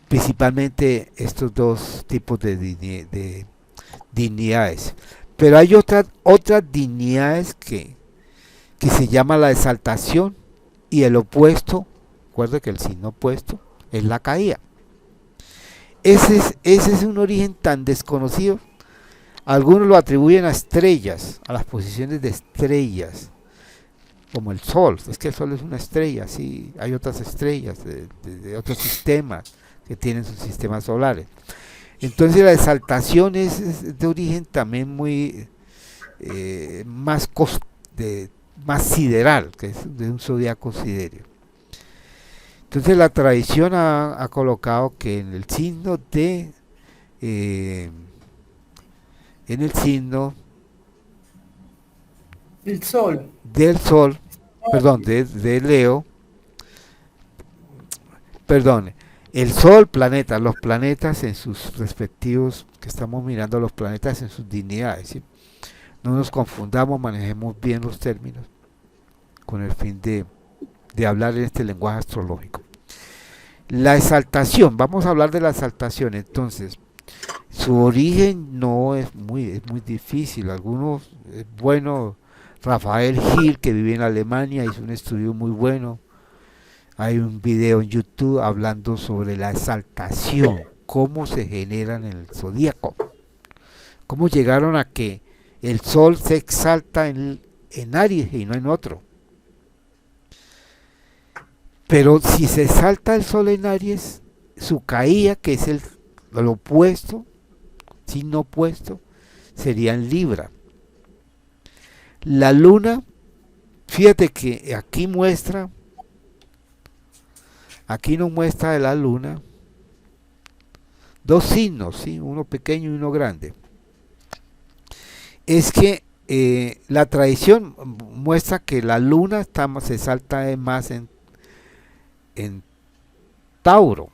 principalmente estos dos tipos de, de dignidades. Pero hay otras dignidades que se llama la exaltación y el opuesto, recuerda que el signo opuesto es la caída. Ese es un origen tan desconocido. Algunos lo atribuyen a estrellas, a las posiciones de estrellas, como el Sol. Es que el Sol es una estrella, sí, hay otras estrellas de otros sistemas que tienen sus sistemas solares. Entonces la exaltación es de origen también muy más, más sideral, que es de un zodiaco siderio. Entonces la tradición ha colocado que en el signo en el signo El Sol. del Sol, perdón, de Leo, perdón, el Sol, planeta, los planetas en sus respectivos, que estamos mirando los planetas en sus dignidades, ¿sí? No nos confundamos, manejemos bien los términos con el fin de hablar en este lenguaje astrológico. La exaltación, vamos a hablar de la exaltación. Entonces, su origen no es muy difícil. Algunos, bueno, Rafael Gil, que vive en Alemania, hizo un estudio muy bueno. Hay un video en YouTube hablando sobre la exaltación, cómo se generan en el zodíaco, cómo llegaron a que el Sol se exalta en Aries y no en otro. Pero si se exalta el Sol en Aries, su caída, que es el opuesto, signo opuesto, sería en Libra. La Luna, fíjate que aquí nos muestra de la Luna dos signos, ¿sí? Uno pequeño y uno grande. Es que la tradición muestra que la Luna se exalta más en Tauro,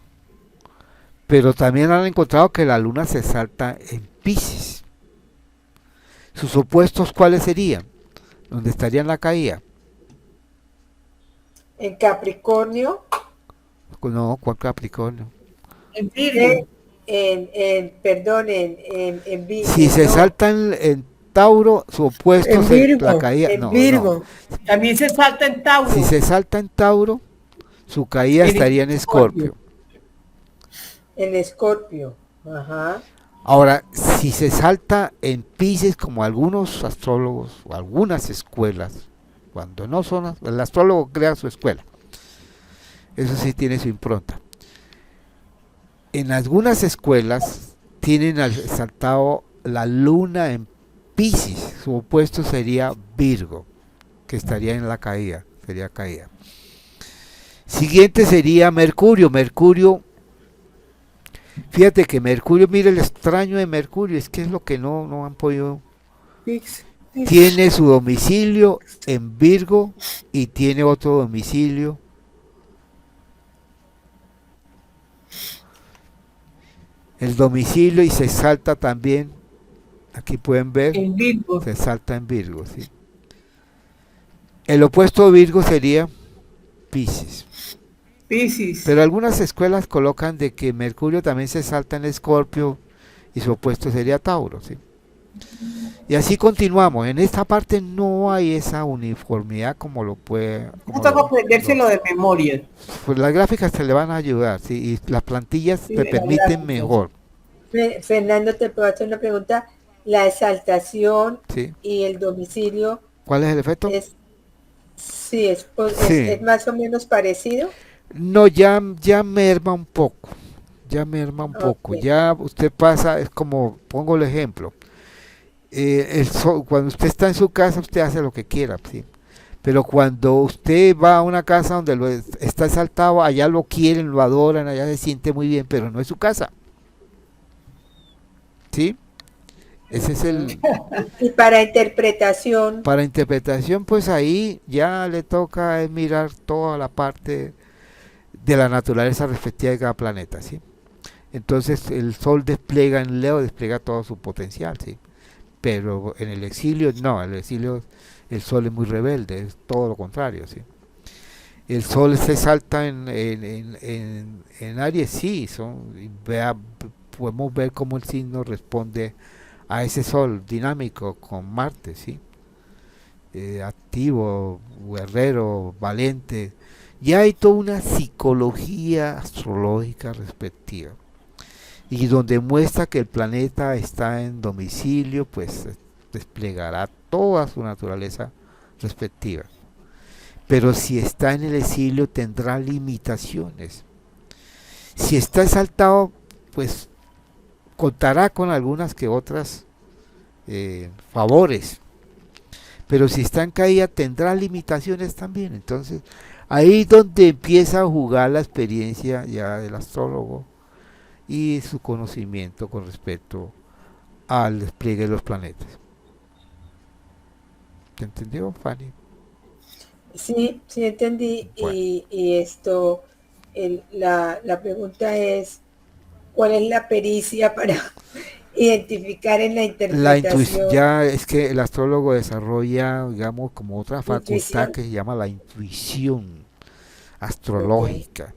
pero también han encontrado que la Luna se exalta en Piscis. ¿Sus opuestos cuáles serían? ¿Dónde estarían la caída? En Capricornio. No, ¿cuál Capricornio? En Virgo. Perdón, en Virgo. Si se exalta en Tauro, su opuesto En es Virgo, la caída. en No, Virgo. También se salta en Tauro. Si se exalta en Tauro, su caída estaría en Escorpio. En Escorpio. Ajá. Ahora, si se salta en Piscis, como algunos astrólogos o algunas escuelas, cuando no son, el astrólogo crea su escuela, eso sí tiene su impronta. En algunas escuelas tienen saltado la Luna en Piscis, su opuesto sería Virgo, que estaría en la caída, sería caída. Siguiente sería Mercurio. Fíjate que Mercurio, mire el extraño de Mercurio, es que es lo que no han podido. Tiene su domicilio en Virgo y tiene otro domicilio el domicilio y se salta también, aquí pueden ver, En Virgo. se salta en Virgo, ¿sí? El opuesto de Virgo sería Piscis. Pero algunas escuelas colocan de que Mercurio también se salta en Escorpio y su opuesto sería Tauro, ¿sí? Y así continuamos. En esta parte no hay esa uniformidad como lo puede. No toca aprendérselo de memoria. Pues las gráficas te le van a ayudar, ¿sí? Y las plantillas Sí, te las permiten gráficas. mejor, Fernando, te puedo hacer una pregunta. La exaltación ¿sí? y el domicilio ¿Cuál es el efecto? sí, Sí. es más o menos parecido. No, ya merma un poco. Ya merma un poco. Ok. Ya usted pasa, es como, pongo el ejemplo. Cuando usted está en su casa, usted hace lo que quiera, ¿sí? Pero cuando usted va a una casa donde está exaltado, allá lo quieren, lo adoran, allá se siente muy bien, pero no es su casa. ¿Sí? Ese es el... Y para interpretación, Para interpretación, pues ahí ya le toca mirar toda la parte de la naturaleza respectiva de cada planeta, ¿sí? Entonces el Sol despliega en Leo, despliega todo su potencial, ¿sí? Pero en el exilio, no, en el exilio el Sol es muy rebelde, es todo lo contrario, ¿sí? El Sol se salta en Aries, sí, podemos ver cómo el signo responde a ese Sol dinámico con Marte, sí, activo, guerrero, valiente. Ya hay toda una psicología astrológica respectiva y donde muestra que el planeta está en domicilio, pues desplegará toda su naturaleza respectiva. Pero si está en el exilio tendrá limitaciones. Si está exaltado, pues contará con algunas que otras favores. Pero si está en caída tendrá limitaciones también. Entonces ahí es donde empieza a jugar la experiencia ya del astrólogo y su conocimiento con respecto al despliegue de los planetas. ¿Te entendió, Fanny? Sí, sí entendí. Bueno. Y esto, la pregunta es, ¿cuál es la pericia para identificar en la La interpretación? ya es que el astrólogo desarrolla, digamos, como otra facultad Intuición. que se llama la intuición Ok. astrológica,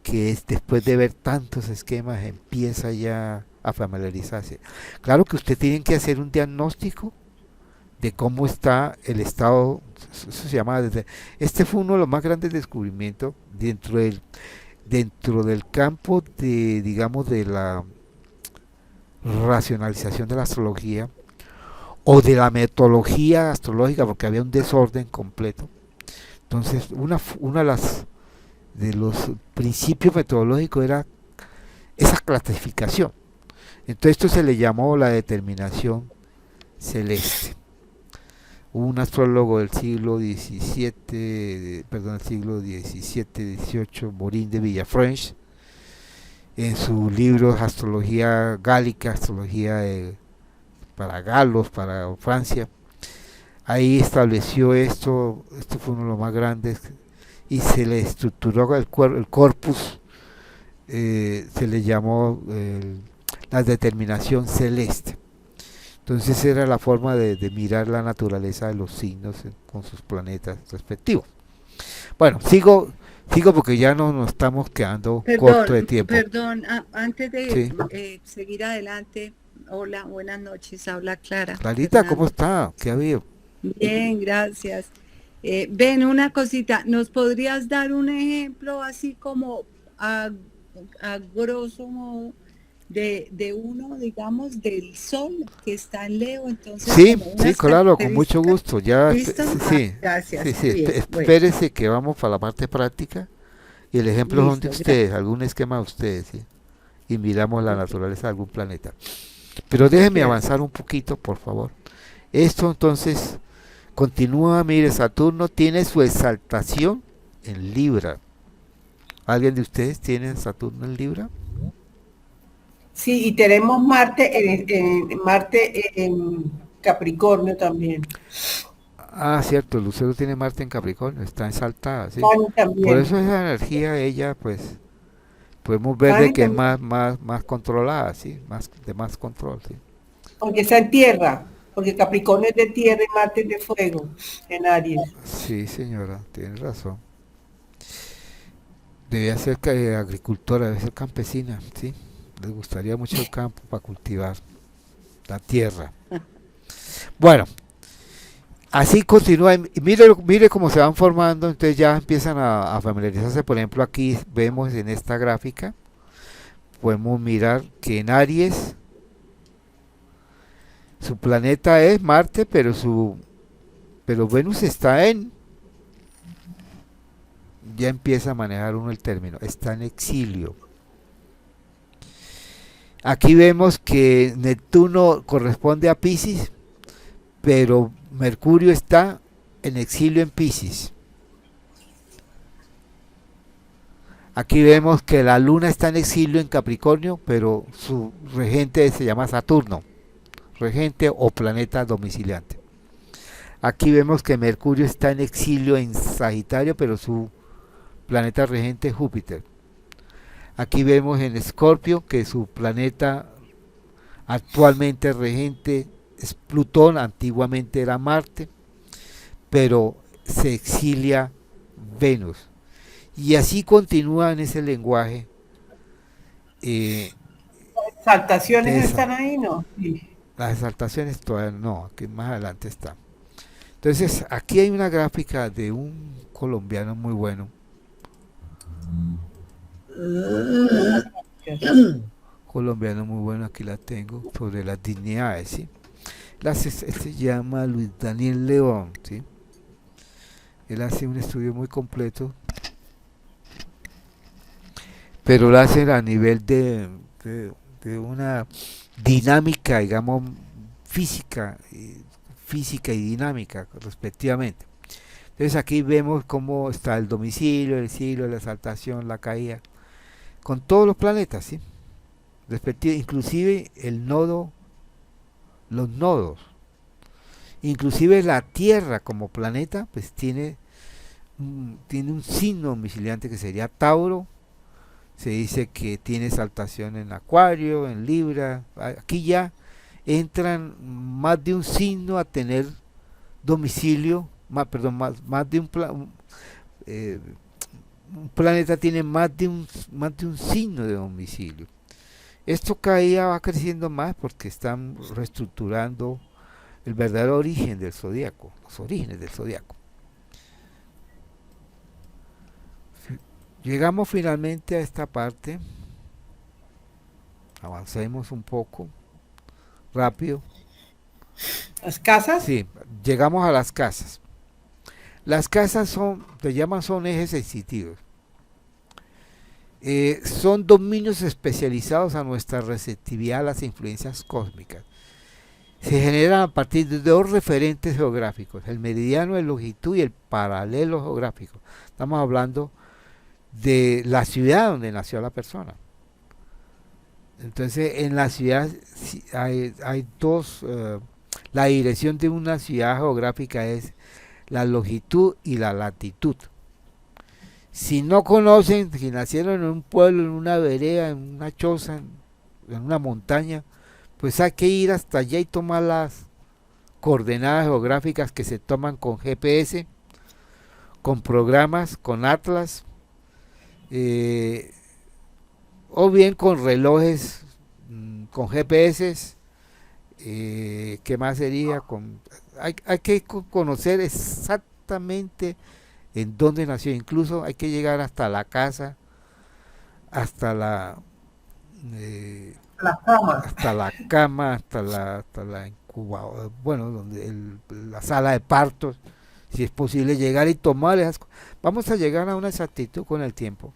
que es después de ver tantos esquemas empieza ya a familiarizarse. Claro que usted tiene que hacer un diagnóstico de cómo está el estado, eso se llama, este fue uno de los más grandes descubrimientos dentro del campo de, digamos, de la racionalización de la astrología o de la metodología astrológica, porque había un desorden completo. Entonces, una de los principios metodológicos era esa clasificación. Entonces, esto se le llamó la determinación celeste. Un astrólogo del siglo XVII, perdón, el siglo XVII, XVIII, Morin de Villafranche, en su libro Astrología Gálica, Astrología para Galos, para Francia, ahí estableció esto fue uno de los más grandes, y se le estructuró el corpus, se le llamó la determinación celeste. Entonces era la forma de mirar la naturaleza de los signos con sus planetas respectivos. Bueno, sigo porque ya no nos estamos quedando corto de tiempo. Perdón, antes de Sí. seguir adelante, hola, buenas noches, habla Clara. Clarita, ¿cómo Fernando. está? ¿Qué ha habido? Bien, gracias. Ven, una cosita, ¿nos podrías dar un ejemplo así como a grosso modo de uno, digamos, del Sol que está en Leo? Entonces, Sí, como sí, unas claro, con mucho características. gusto. Ya, ¿Listo? sí, Gracias. sí, Bien, bueno, espérese que vamos para la parte práctica y el ejemplo son de listo, ustedes, algún esquema de ustedes, ¿sí? Y miramos la ok, naturaleza de algún planeta. Pero déjenme gracias. avanzar un poquito, por favor. Esto entonces continúa, mire, Saturno tiene su exaltación en Libra. ¿Alguien de ustedes tiene Saturno en Libra? Sí, y tenemos Marte en Capricornio también. Ah, cierto, Lucero tiene Marte en Capricornio, está exaltada, sí. Fanny Por también. eso esa energía ella, pues, podemos ver de Fanny que es también. más controlada, sí, de más control, sí. Porque está en tierra. Porque Capricornio es de tierra y Marte es de fuego en Aries. Sí, señora, tiene razón. Debía ser agricultora, debe ser campesina, sí. Les gustaría mucho el campo para cultivar la tierra. Bueno, así continúa. Y mire cómo se van formando, entonces ya empiezan a familiarizarse. Por ejemplo, aquí vemos en esta gráfica, podemos mirar que en Aries su planeta es Marte, pero Venus está ya empieza a manejar uno el término, está en exilio. Aquí vemos que Neptuno corresponde a Piscis, pero Mercurio está en exilio en Piscis. Aquí vemos que la Luna está en exilio en Capricornio, pero su regente se llama Saturno, regente o planeta domiciliante. Aquí vemos que Mercurio está en exilio en Sagitario, pero su planeta regente es Júpiter. Aquí vemos en Escorpio que su planeta actualmente regente es Plutón, antiguamente era Marte, pero se exilia Venus. Y así continúa en ese lenguaje. eh, Exaltaciones de no esa- están ahí, ¿no? Sí. las exaltaciones todavía no, que más adelante está. Entonces, aquí hay una gráfica de un colombiano muy bueno, aquí la tengo, sobre las dignidades, ¿sí? Se llama Luis Daniel León, ¿sí? Él hace un estudio muy completo, pero lo hace a nivel de una dinámica, digamos, física, física y dinámica, respectivamente. Entonces aquí vemos cómo está el domicilio, el siglo, la exaltación, la caída, con todos los planetas, ¿sí? Inclusive el nodo, los nodos, inclusive la Tierra como planeta, pues tiene un signo domiciliante que sería Tauro. Se dice que tiene exaltación en Acuario, en Libra. Aquí ya entran más de un signo a tener domicilio, más de un planeta tiene más de un signo de domicilio. Esto cada día va creciendo más porque están reestructurando el verdadero origen del zodiaco, los orígenes del zodiaco. Llegamos finalmente a esta parte. Avancemos un poco rápido. Las casas. Sí, llegamos a las casas. Las casas son ejes sensitivos. Son dominios especializados a nuestra receptividad a las influencias cósmicas. Se generan a partir de dos referentes geográficos, el meridiano de longitud y el paralelo geográfico. Estamos hablando de la ciudad donde nació la persona. Entonces, en la ciudad hay dos, la dirección de una ciudad geográfica es la longitud y la latitud. Si no conocen, si nacieron en un pueblo, en una vereda, en una choza, en una montaña, pues hay que ir hasta allá y tomar las coordenadas geográficas que se toman con GPS, con programas, con atlas, o bien con relojes, con GPS. ¿Qué más sería? Hay que conocer exactamente en dónde nació. Incluso hay que llegar hasta la casa, hasta la cama, hasta la incubadora, bueno, la sala de partos, si es posible llegar y tomar esas cosas. Vamos a llegar a una exactitud con el tiempo,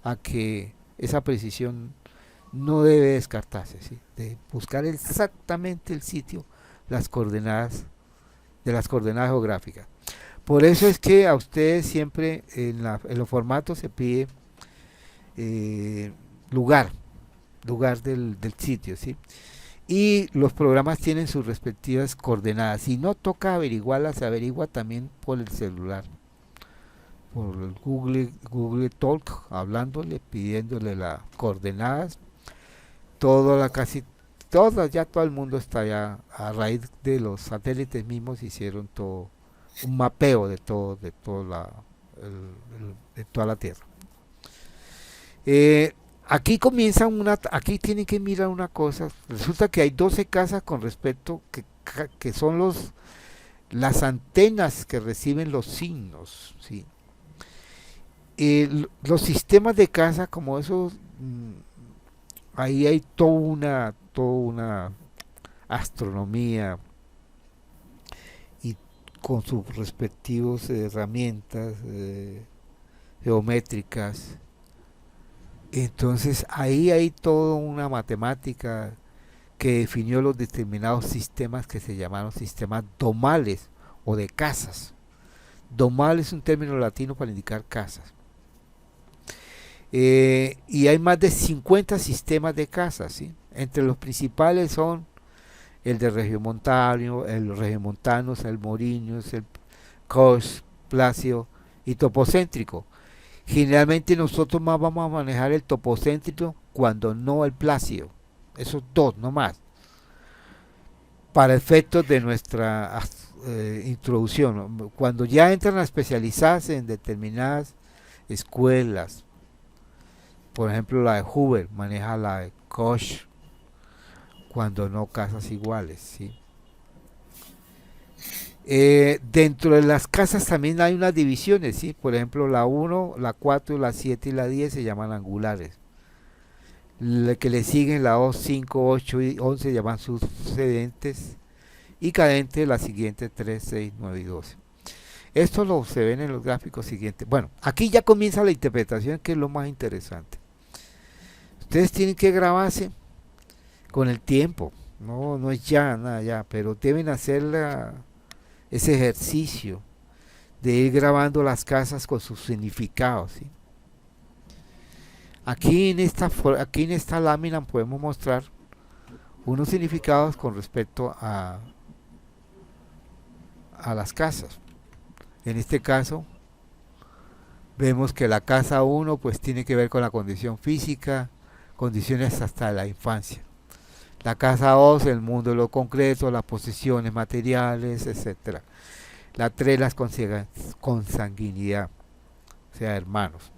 a que esa precisión no debe descartarse, ¿sí? De buscar exactamente el sitio, las coordenadas geográficas. Por eso es que a ustedes siempre en los formatos se pide lugar del sitio, ¿sí? Y los programas tienen sus respectivas coordenadas. Si no toca averiguarlas, se averigua también por el celular, por el Google Talk, hablándole, pidiéndole las coordenadas. Casi ya todo el mundo está ya, a raíz de los satélites mismos hicieron todo un mapeo de toda la Tierra. Aquí tienen que mirar una cosa. Resulta que hay 12 casas con respecto que son las antenas que reciben los signos, ¿sí? Los sistemas de casa como esos, ahí hay toda una astronomía y con sus respectivas herramientas geométricas. Entonces ahí hay toda una matemática que definió los determinados sistemas que se llamaron sistemas domales o de casas. Domal es un término latino para indicar casas. Y hay más de 50 sistemas de casas, ¿sí? Entre los principales son el de regiomontano, el regiomontanos, el moriños, el cos, placio y topocéntrico. Generalmente nosotros más vamos a manejar el topocéntrico cuando no el placio. Esos dos nomás. Para efectos de nuestra introducción. Cuando ya entran a especializarse en determinadas escuelas. Por ejemplo, la de Hoover maneja la de Koch, cuando no casas iguales, ¿sí? Dentro de las casas también hay unas divisiones, ¿sí? Por ejemplo, la 1, la 4, la 7 y la 10 se llaman angulares. La que le siguen, la 2, 5, 8 y 11 se llaman sucedentes. Y cadentes, la siguiente 3, 6, 9 y 12. Esto lo se ven en los gráficos siguientes. Bueno, aquí ya comienza la interpretación, que es lo más interesante. Ustedes tienen que grabarse con el tiempo. No es ya, nada ya, pero deben hacer ese ejercicio de ir grabando las casas con sus significados, ¿sí? Aquí en esta lámina podemos mostrar unos significados con respecto a las casas. En este caso vemos que la casa 1 pues tiene que ver con la condición física, condiciones hasta la infancia. La casa 2, el mundo de lo concreto, las posesiones materiales, etcétera. La 3, las consanguinidad, o sea, hermanos.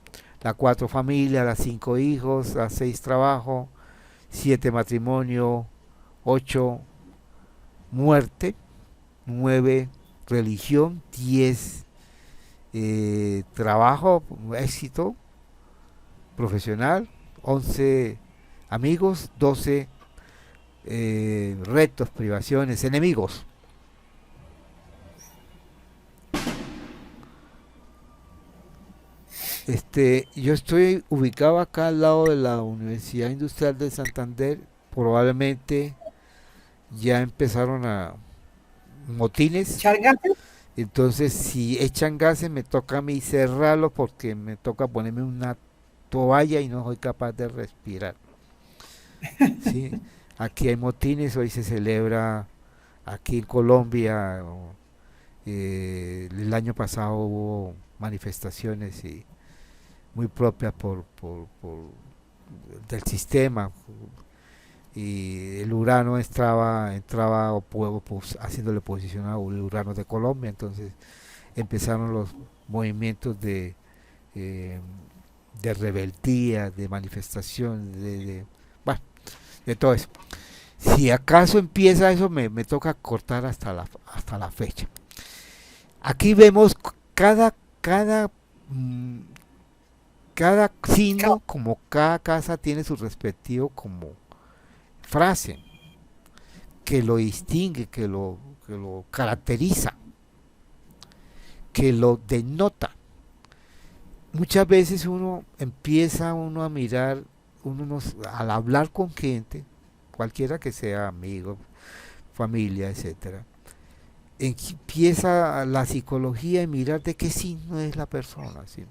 La 4, familia. La 5, hijos. La 6, trabajo. 7, matrimonio. 8, muerte. 9, religión. 10, trabajo, éxito profesional. 11, amigos. 12, retos, privaciones, enemigos. Yo estoy ubicado acá al lado de la Universidad Industrial de Santander. Probablemente ya empezaron a motines. ¿Chargaste? Entonces, si echan gases, me toca a mí cerrarlo, porque me toca ponerme una toalla y no soy capaz de respirar. ¿Sí? Aquí hay motines, hoy se celebra aquí en Colombia. El año pasado hubo manifestaciones muy propias del sistema, y el Urano entraba haciéndole oposición al Urano de Colombia. Entonces empezaron los movimientos de rebeldía, de manifestación, bueno, de todo eso. Si acaso empieza eso, me toca cortar hasta la fecha. Aquí vemos cada signo, como cada casa tiene su respectivo como frase que lo distingue, que lo caracteriza, que lo denota. Muchas veces uno empieza a mirar, al hablar con gente, cualquiera que sea, amigo, familia, etcétera, empieza la psicología y mirar de qué signo es la persona, ¿sí?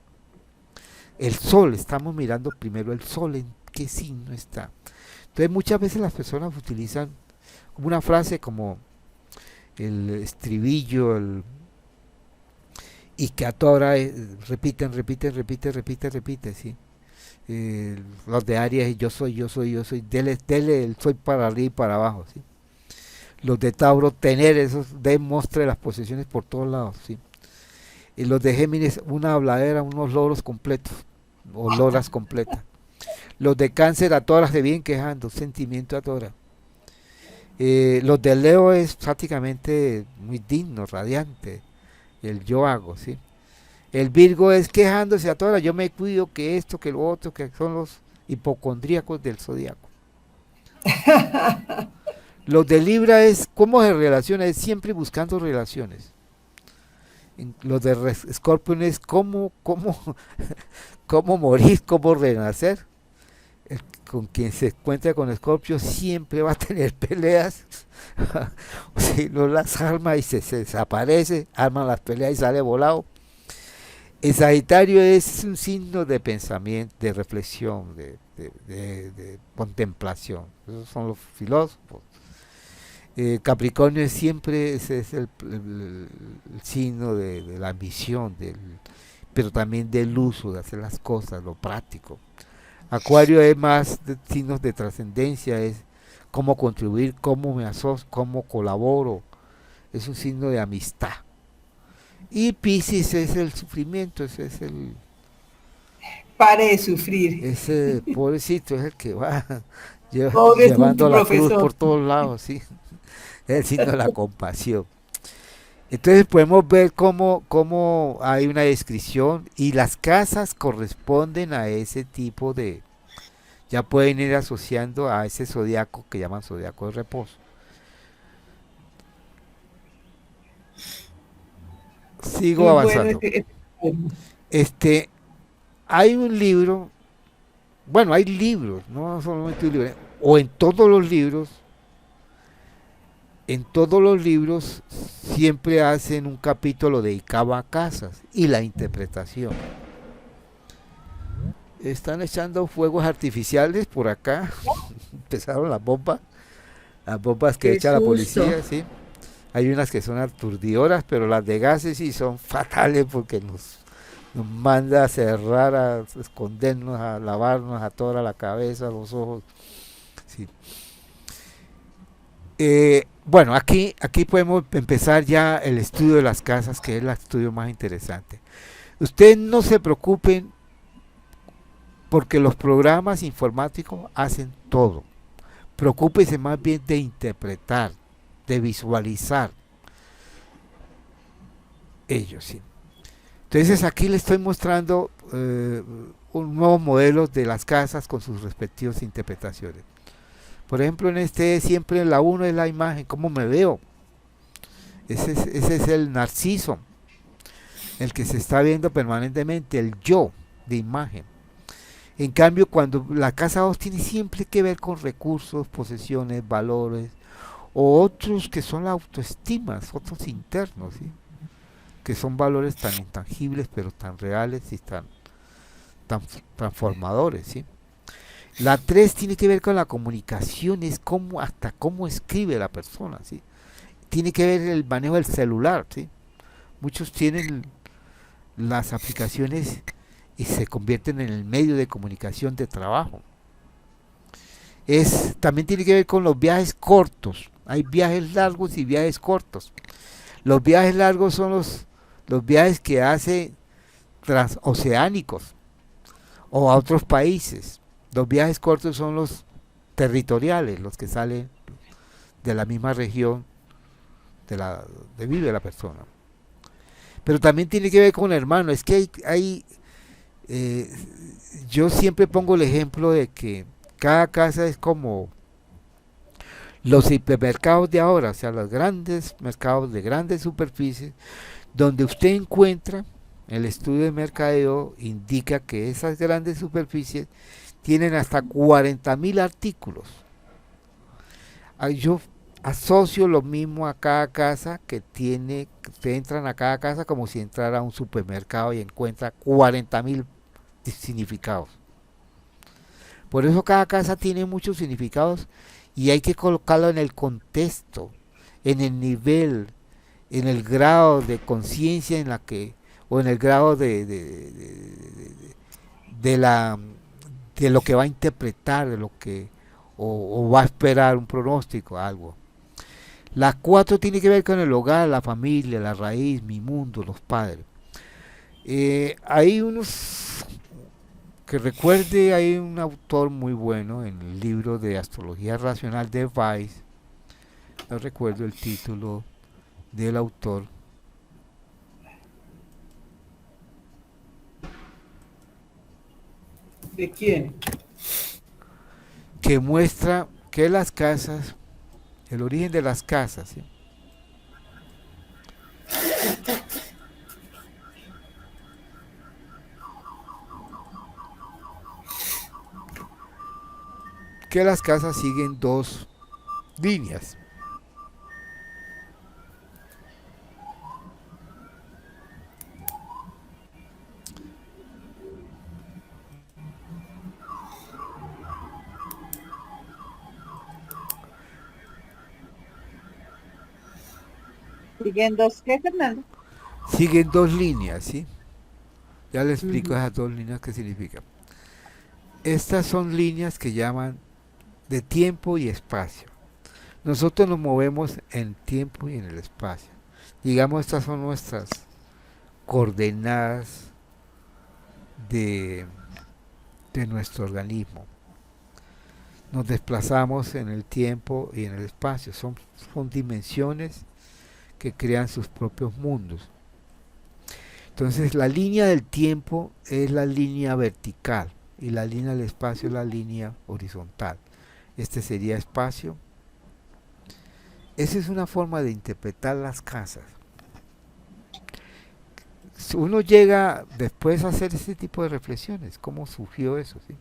El sol, estamos mirando primero el sol, en qué signo está. Entonces muchas veces las personas utilizan una frase como el estribillo, y que a toda hora repiten, ¿sí? Los de Aries, yo soy, dele el soy para arriba y para abajo, ¿sí? Los de Tauro, tener, esos demuestre las posesiones por todos lados, ¿sí? Y los de Géminis, una habladera, unos loros completos, o loras completas. Los de Cáncer, a todas se vienen quejando, sentimiento a todas. Los de Leo es prácticamente muy digno, radiante, el yo hago, ¿sí? El Virgo es quejándose a todas, yo me cuido, que esto, que lo otro, que son los hipocondríacos del zodiaco. Los de Libra es cómo se relaciona, es siempre buscando relaciones. Los de Escorpión es cómo morir, cómo renacer. Con quien se encuentra con Escorpio siempre va a tener peleas. Si no las arma y se desaparece, arma las peleas y sale volado. El Sagitario es un signo de pensamiento, de reflexión, de contemplación. Esos son los filósofos. Capricornio es siempre es el signo de la ambición, pero también del uso, de hacer las cosas, lo práctico. Acuario es más de signos de trascendencia, es cómo contribuir, cómo me asocio, cómo colaboro. Es un signo de amistad. Y Piscis es el sufrimiento, ese es pare de sufrir. Ese pobrecito es el que va Pobrecito llevando la cruz profesor. por todos lados, ¿sí? Es el signo de la compasión. Entonces podemos ver cómo hay una descripción y las casas corresponden a ese tipo de, ya pueden ir asociando a ese zodiaco que llaman zodiaco de reposo. Sigo Muy bueno avanzando. poema. Este, hay un libro, bueno, hay libros, no solamente un libro, o en todos los libros siempre hacen un capítulo dedicado a casas y la interpretación. Están echando fuegos artificiales por acá, empezaron las bombas que Qué echa la susto. policía, ¿sí? Hay unas que son aturdidoras, pero las de gases sí son fatales porque nos manda a cerrar, a escondernos, a lavarnos a toda la cabeza, los ojos. Sí. Bueno, aquí podemos empezar ya el estudio de las casas, que es el estudio más interesante. Ustedes no se preocupen porque los programas informáticos hacen todo. Preocúpense más bien de interpretar, de visualizar ellos, sí. Entonces aquí les estoy mostrando un nuevo modelo de las casas con sus respectivas interpretaciones. Por ejemplo, en este siempre la uno es la imagen, cómo me veo. Ese es el narciso, el que se está viendo permanentemente, el yo de imagen. En cambio, cuando la casa 2 tiene siempre que ver con recursos, posesiones, valores, o otros que son la autoestima, otros internos, ¿sí? Que son valores tan intangibles, pero tan reales y tan transformadores, ¿sí? La 3 tiene que ver con la comunicación, es como hasta cómo escribe la persona, ¿sí? Tiene que ver el manejo del celular, ¿sí? Muchos tienen las aplicaciones y se convierten en el medio de comunicación de trabajo. También tiene que ver con los viajes cortos. Hay viajes largos y viajes cortos. Los viajes largos son los viajes que hace transoceánicos o a otros países. Los viajes cortos son los territoriales, los que salen de la misma región de vive la persona. Pero también tiene que ver con hermano. Es que eh, yo siempre pongo el ejemplo de que cada casa es como los hipermercados de ahora, o sea, los grandes mercados de grandes superficies, donde usted encuentra, el estudio de mercadeo indica que esas grandes superficies tienen hasta 40.000 artículos. Yo asocio lo mismo a cada casa que ustedes entran a cada casa como si entrara a un supermercado y encuentra 40.000 significados. Por eso cada casa tiene muchos significados y hay que colocarlo en el contexto, en el nivel, en el grado de conciencia en la que, o en el grado de la de lo que va a interpretar, de lo que o va a esperar un pronóstico, algo. La 4 tiene que ver con el hogar, la familia, la raíz, mi mundo, los padres. Hay unos que recuerde, hay un autor muy bueno en el libro de Astrología Racional de Weiss, no recuerdo el título del autor, ¿De quién? que muestra que las casas, el origen de las casas, ¿sí? Que las casas siguen dos líneas. ¿Siguen dos qué, Fernando? Siguen dos líneas, ¿sí? Ya le explico esas dos líneas qué significan. Estas son líneas que llaman de tiempo y espacio. Nosotros nos movemos en tiempo y en el espacio. Digamos, estas son nuestras coordenadas de de nuestro organismo. Nos desplazamos en el tiempo y en el espacio. Son dimensiones que crean sus propios mundos. Entonces la línea del tiempo es la línea vertical y la línea del espacio es la línea horizontal. Este sería espacio. Esa es una forma de interpretar las casas. Si uno llega después a hacer ese tipo de reflexiones, ¿cómo surgió eso? ¿Sí?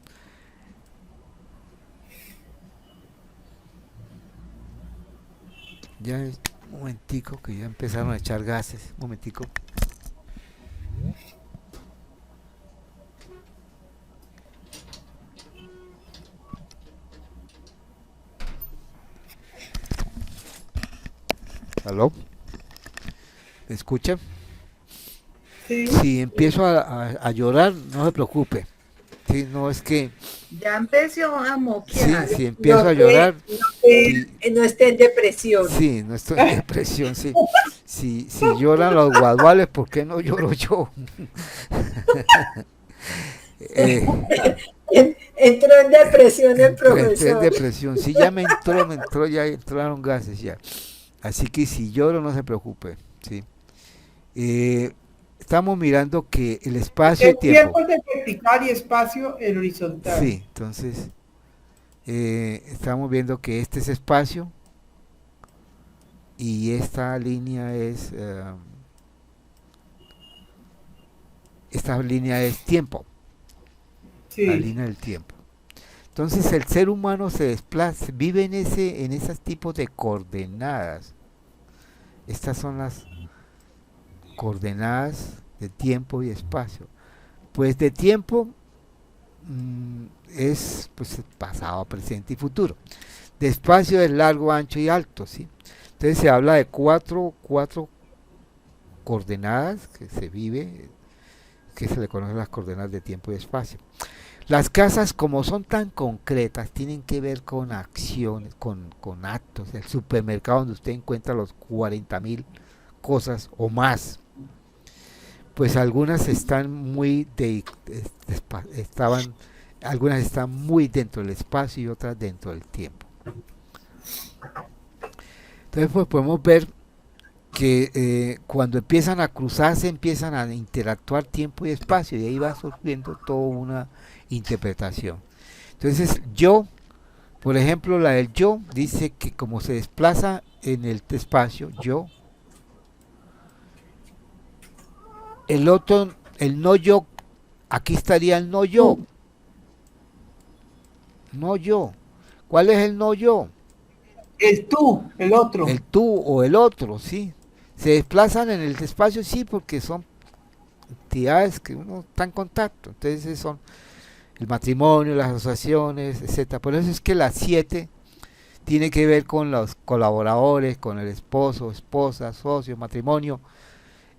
Ya es un momentico que ya empezaron a echar gases. Un momentico. ¿Aló? ¿Me escuchan? Sí. Si empiezo a llorar, no se preocupe. Sí, no es que Ya empezó a sí, moquear. si empiezo No a llorar, no esté en depresión. sí, no estoy en depresión, sí. Si lloran los guaduales, ¿por qué no lloro yo? Eh, Entró en depresión el entré en profesor. depresión, sí, ya me entró, ya entraron gases ya. Así que si lloro, no se preocupe, sí. Estamos mirando que el espacio y El tiempo tiempo. es el vertical y espacio el horizontal. Sí, entonces estamos viendo que este es espacio y esta línea es tiempo, la Sí. línea del tiempo. Entonces el ser humano se desplaza, vive en esos tipos de coordenadas. Estas son las coordenadas de tiempo y espacio. Pues de tiempo es pues pasado, presente y futuro. De espacio es largo, ancho y alto, ¿sí? Entonces se habla de cuatro coordenadas que se vive, que se le conocen las coordenadas de tiempo y espacio. Las casas, como son tan concretas, tienen que ver con acciones, con actos. El supermercado donde usted encuentra los 40.000 cosas o más. Pues algunas están algunas están muy dentro del espacio y otras dentro del tiempo. Entonces pues podemos ver que cuando empiezan a cruzarse, empiezan a interactuar tiempo y espacio y ahí va surgiendo toda una interpretación. Entonces yo, por ejemplo, la del yo dice que como se desplaza en el espacio, yo, el otro, el no yo, aquí estaría el no yo. No yo. ¿Cuál es el no yo? El tú, el otro. El tú o el otro, sí. Se desplazan en el espacio, sí, porque son entidades que uno está en contacto. Entonces son el matrimonio, las asociaciones, etcétera. Por eso es que las 7 tiene que ver con los colaboradores, con el esposo, esposa, socio, matrimonio,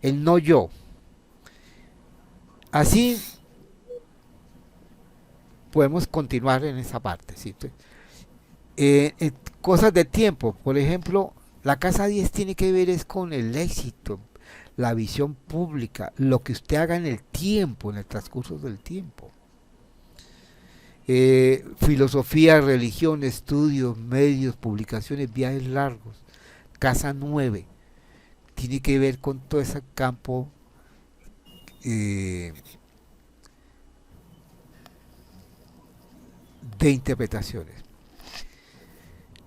el no yo. Así podemos continuar en esa parte, ¿sí? Cosas de tiempo, por ejemplo, la casa 10 tiene que ver es con el éxito, la visión pública, lo que usted haga en el tiempo, en el transcurso del tiempo. Filosofía, religión, estudios, medios, publicaciones, viajes largos. Casa 9 tiene que ver con todo ese campo de interpretaciones.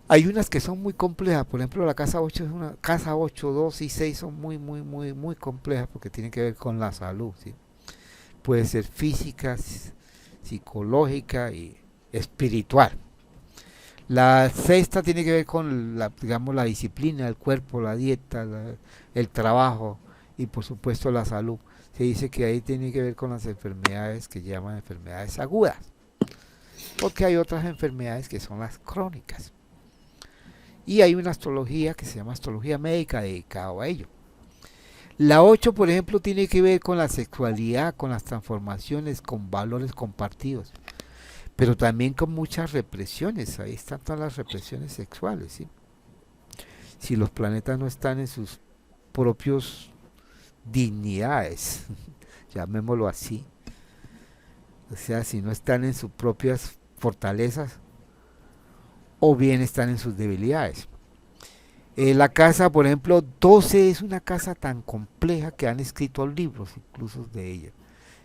Hay unas que son muy complejas, por ejemplo la casa 8 es una casa 8, 2 y 6 son muy complejas porque tienen que ver con la salud, ¿sí? Puede ser física, psicológica y espiritual. La sexta tiene que ver con digamos, la disciplina, el cuerpo, la dieta, el trabajo y por supuesto la salud. Se dice que ahí tiene que ver con las enfermedades que llaman enfermedades agudas, porque hay otras enfermedades que son las crónicas. Y hay una astrología que se llama astrología médica dedicada a ello. La 8, por ejemplo, tiene que ver con la sexualidad, con las transformaciones, con valores compartidos, pero también con muchas represiones. Ahí están todas las represiones sexuales, ¿sí? Si los planetas no están en sus propios dignidades, llamémoslo así, O sea, si no están en sus propias fortalezas o bien están en sus debilidades. La casa, por ejemplo, 12 es una casa tan compleja que han escrito libros incluso de ella.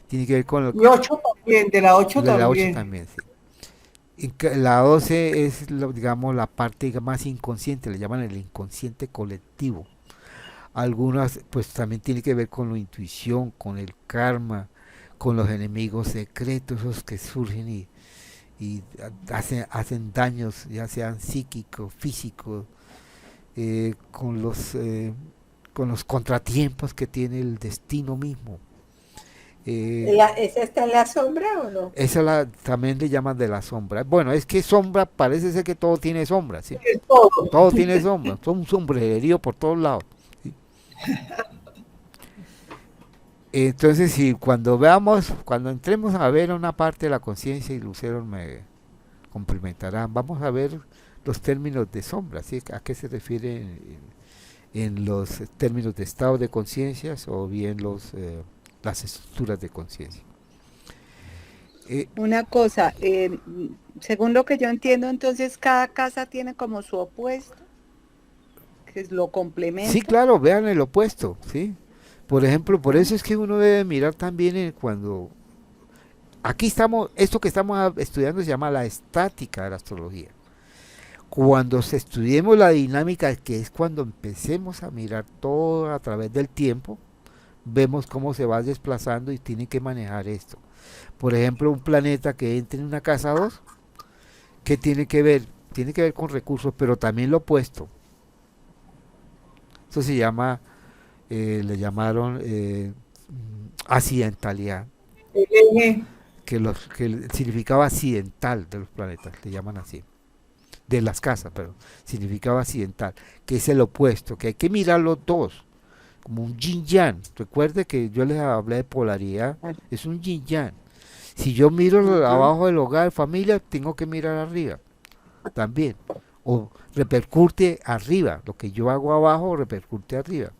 Tiene que ver con Y 8 también, de la 8 de la 8 también. también, sí. La 12 es, digamos, la parte más inconsciente, le llaman el inconsciente colectivo. Algunas, pues también tiene que ver con la intuición, con el karma, con los enemigos secretos, esos que surgen y hacen daños, ya sean psíquicos, físicos, eh, con los eh, con los contratiempos que tiene el destino mismo. ¿Esa está en la sombra o no? Esa también le llaman de la sombra. Bueno, es que sombra, parece ser que todo tiene sombra, ¿sí? Es todo. Todo tiene sombra, son un sombrerío por todos lados. ¿Sí? Entonces, si cuando entremos a ver una parte de la conciencia, y Lucero me complementará, vamos a ver los términos de sombra, ¿sí? ¿A qué se refiere en los términos de estado de conciencias o bien las estructuras de conciencia? Una cosa, según lo que yo entiendo, entonces cada casa tiene como su opuesto, que lo complementa. Sí, claro, vean el opuesto, ¿sí? Por ejemplo, por eso es que uno debe mirar también cuando... Aquí estamos, esto que estamos estudiando se llama la estática de la astrología. Cuando estudiemos la dinámica, que es cuando empecemos a mirar todo a través del tiempo, vemos cómo se va desplazando y tiene que manejar esto. Por ejemplo, un planeta que entre en una casa 2, ¿qué tiene que ver? Tiene que ver con recursos, pero también lo opuesto. Eso se llama, le llamaron accidentalidad, El eje. que significaba accidental de los planetas, le llaman así. De las casas, pero significaba accidental, que es el opuesto, que hay que mirar los dos, como un yin yang. Recuerde que yo les hablé de polaridad, es un yin yang. Si yo miro abajo del hogar, familia, tengo que mirar arriba también. O repercute arriba, lo que yo hago abajo repercute arriba.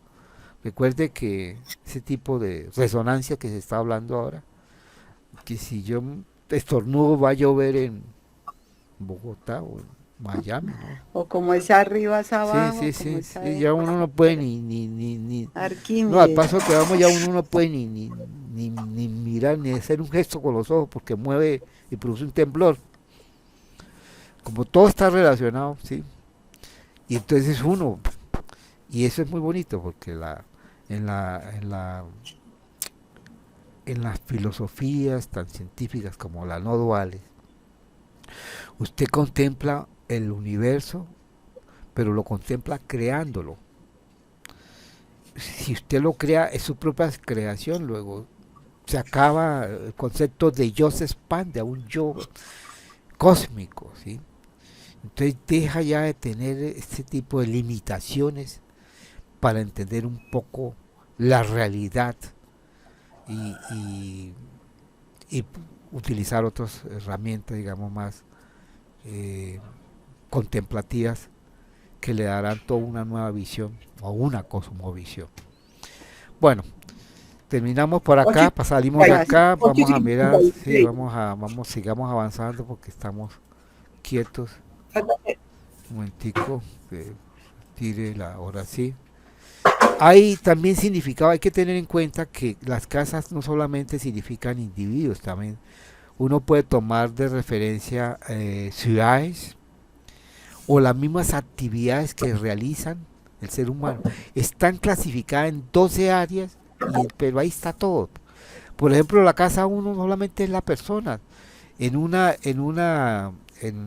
Recuerde que ese tipo de resonancia que se está hablando ahora, que si yo estornudo va a llover en Bogotá o en Miami, ¿no? O como es arriba es abajo, Sí, como es sí, ya uno no puede ni no, al Arquímedes. paso que vamos ya uno no puede ni mirar, ni hacer un gesto con los ojos porque mueve y produce un temblor. Como todo está relacionado, ¿sí? Y entonces uno, y eso es muy bonito porque en las filosofías tan científicas como las no duales, usted contempla el universo, pero lo contempla creándolo. Si usted lo crea, es su propia creación, luego se acaba el concepto de yo, se expande a un yo cósmico, ¿sí? Entonces deja ya de tener este tipo de limitaciones para entender un poco la realidad y, y utilizar otras herramientas, digamos, más contemplativas que le darán toda una nueva visión o una cosmovisión. Bueno, terminamos por acá, salimos de acá, vamos a mirar, sí, sigamos avanzando porque estamos quietos. Un momentico, que tire la hora, sí. Hay también significado, hay que tener en cuenta que las casas no solamente significan individuos, también uno puede tomar de referencia ciudades o las mismas actividades que realizan el ser humano. Están clasificadas en 12 áreas, pero ahí está todo. Por ejemplo, la casa 1 solamente es la persona. En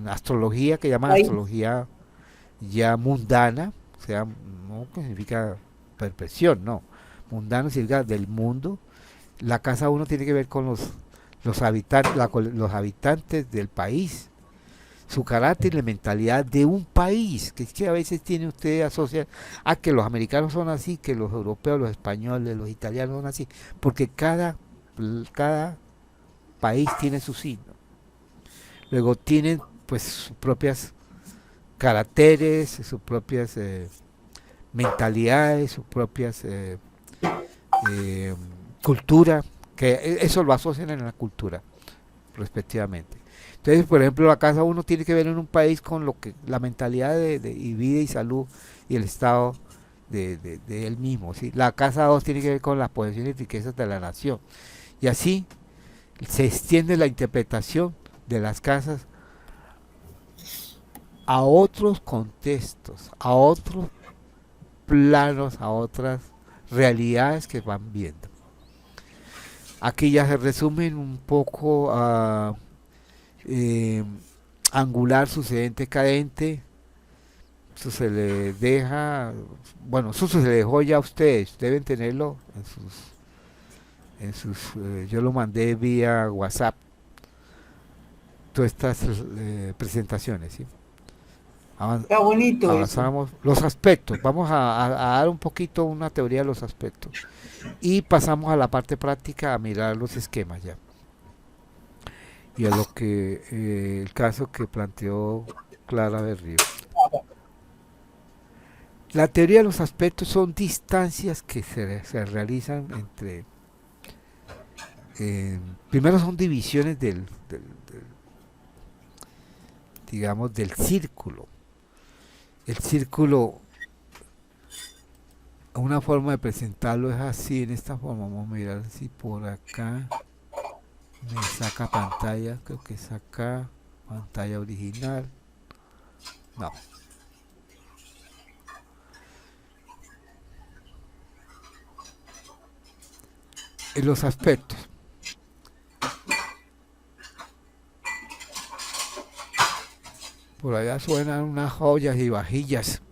astrología, que llaman astrología ya mundana, o sea, no significa perfección, no. Mundano significa del mundo. La casa 1 tiene que ver con los habitantes del país, su carácter y la mentalidad de un país, que es que a veces tiene usted asocia a que los americanos son así, que los europeos, los españoles, los italianos son así, porque cada país tiene su signo. Luego tienen pues sus propias caracteres, sus propias mentalidades, sus propias cultura, que eso lo asocian en la cultura. respectivamente. Entonces, por ejemplo, la casa uno tiene que ver en un país con lo que la mentalidad y vida y salud y el estado de él mismo, ¿sí? La casa 2 tiene que ver con las posesiones y riquezas de la nación. Y así se extiende la interpretación de las casas a otros contextos, a otros planos, a otras realidades que van viendo. Aquí ya se resumen un poco a angular, sucedente, cadente. Eso se le deja, bueno, eso se le dejó ya a ustedes, deben tenerlo yo lo mandé vía WhatsApp, todas estas presentaciones, ¿sí? Está bonito eso. Avanzamos los aspectos, vamos a dar un poquito una teoría de los aspectos y pasamos a la parte práctica a mirar los esquemas ya. Y a lo que el caso que planteó Clara Berrío. La teoría de los aspectos son distancias que se realizan entre, primero son divisiones digamos, del círculo. El círculo, una forma de presentarlo es así, en esta forma. Vamos a mirar si por acá me saca pantalla, creo que saca pantalla original. No. En los aspectos. Por allá suenan unas joyas y vajillas.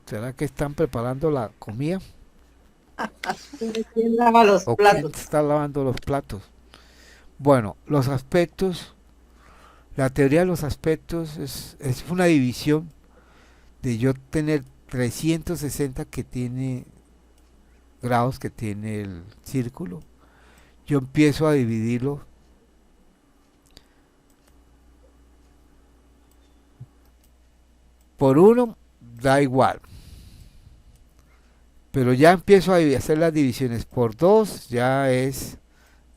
¿Será que están preparando la comida? ¿Quién lava los ¿O quién platos? está lavando los platos? Bueno, los aspectos, la teoría de los aspectos es una división de yo tener 360 que tiene grados que tiene el círculo. Yo empiezo a dividirlo por uno, da igual. Pero ya empiezo a hacer las divisiones por 2, ya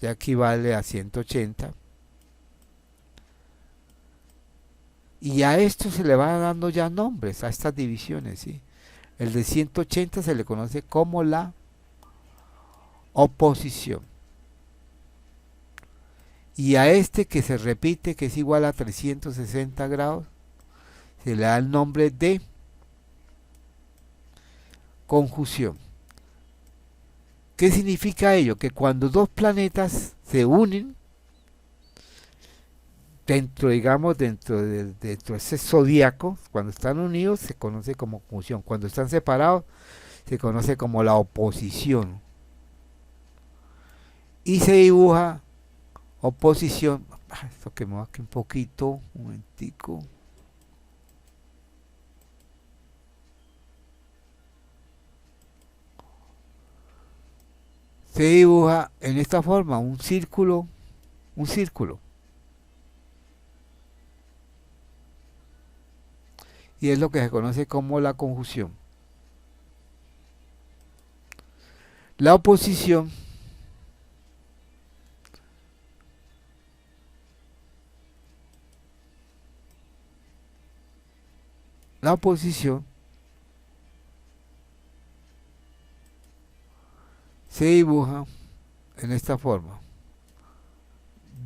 equivale a 180. Y a esto se le va dando ya nombres a estas divisiones, ¿sí? El de 180 se le conoce como la oposición. Y a este que se repite, que es igual a 360 grados, se le da el nombre de conjunción. ¿Qué significa ello? Que cuando dos planetas se unen, digamos, dentro de ese zodiaco, cuando están unidos se conoce como conjunción. Cuando están separados se conoce como la oposición. Y se dibuja oposición. Esto que me va aquí un poquito, un momentico. Se dibuja en esta forma un círculo. Y es lo que se conoce como la conjunción. La oposición se dibuja en esta forma.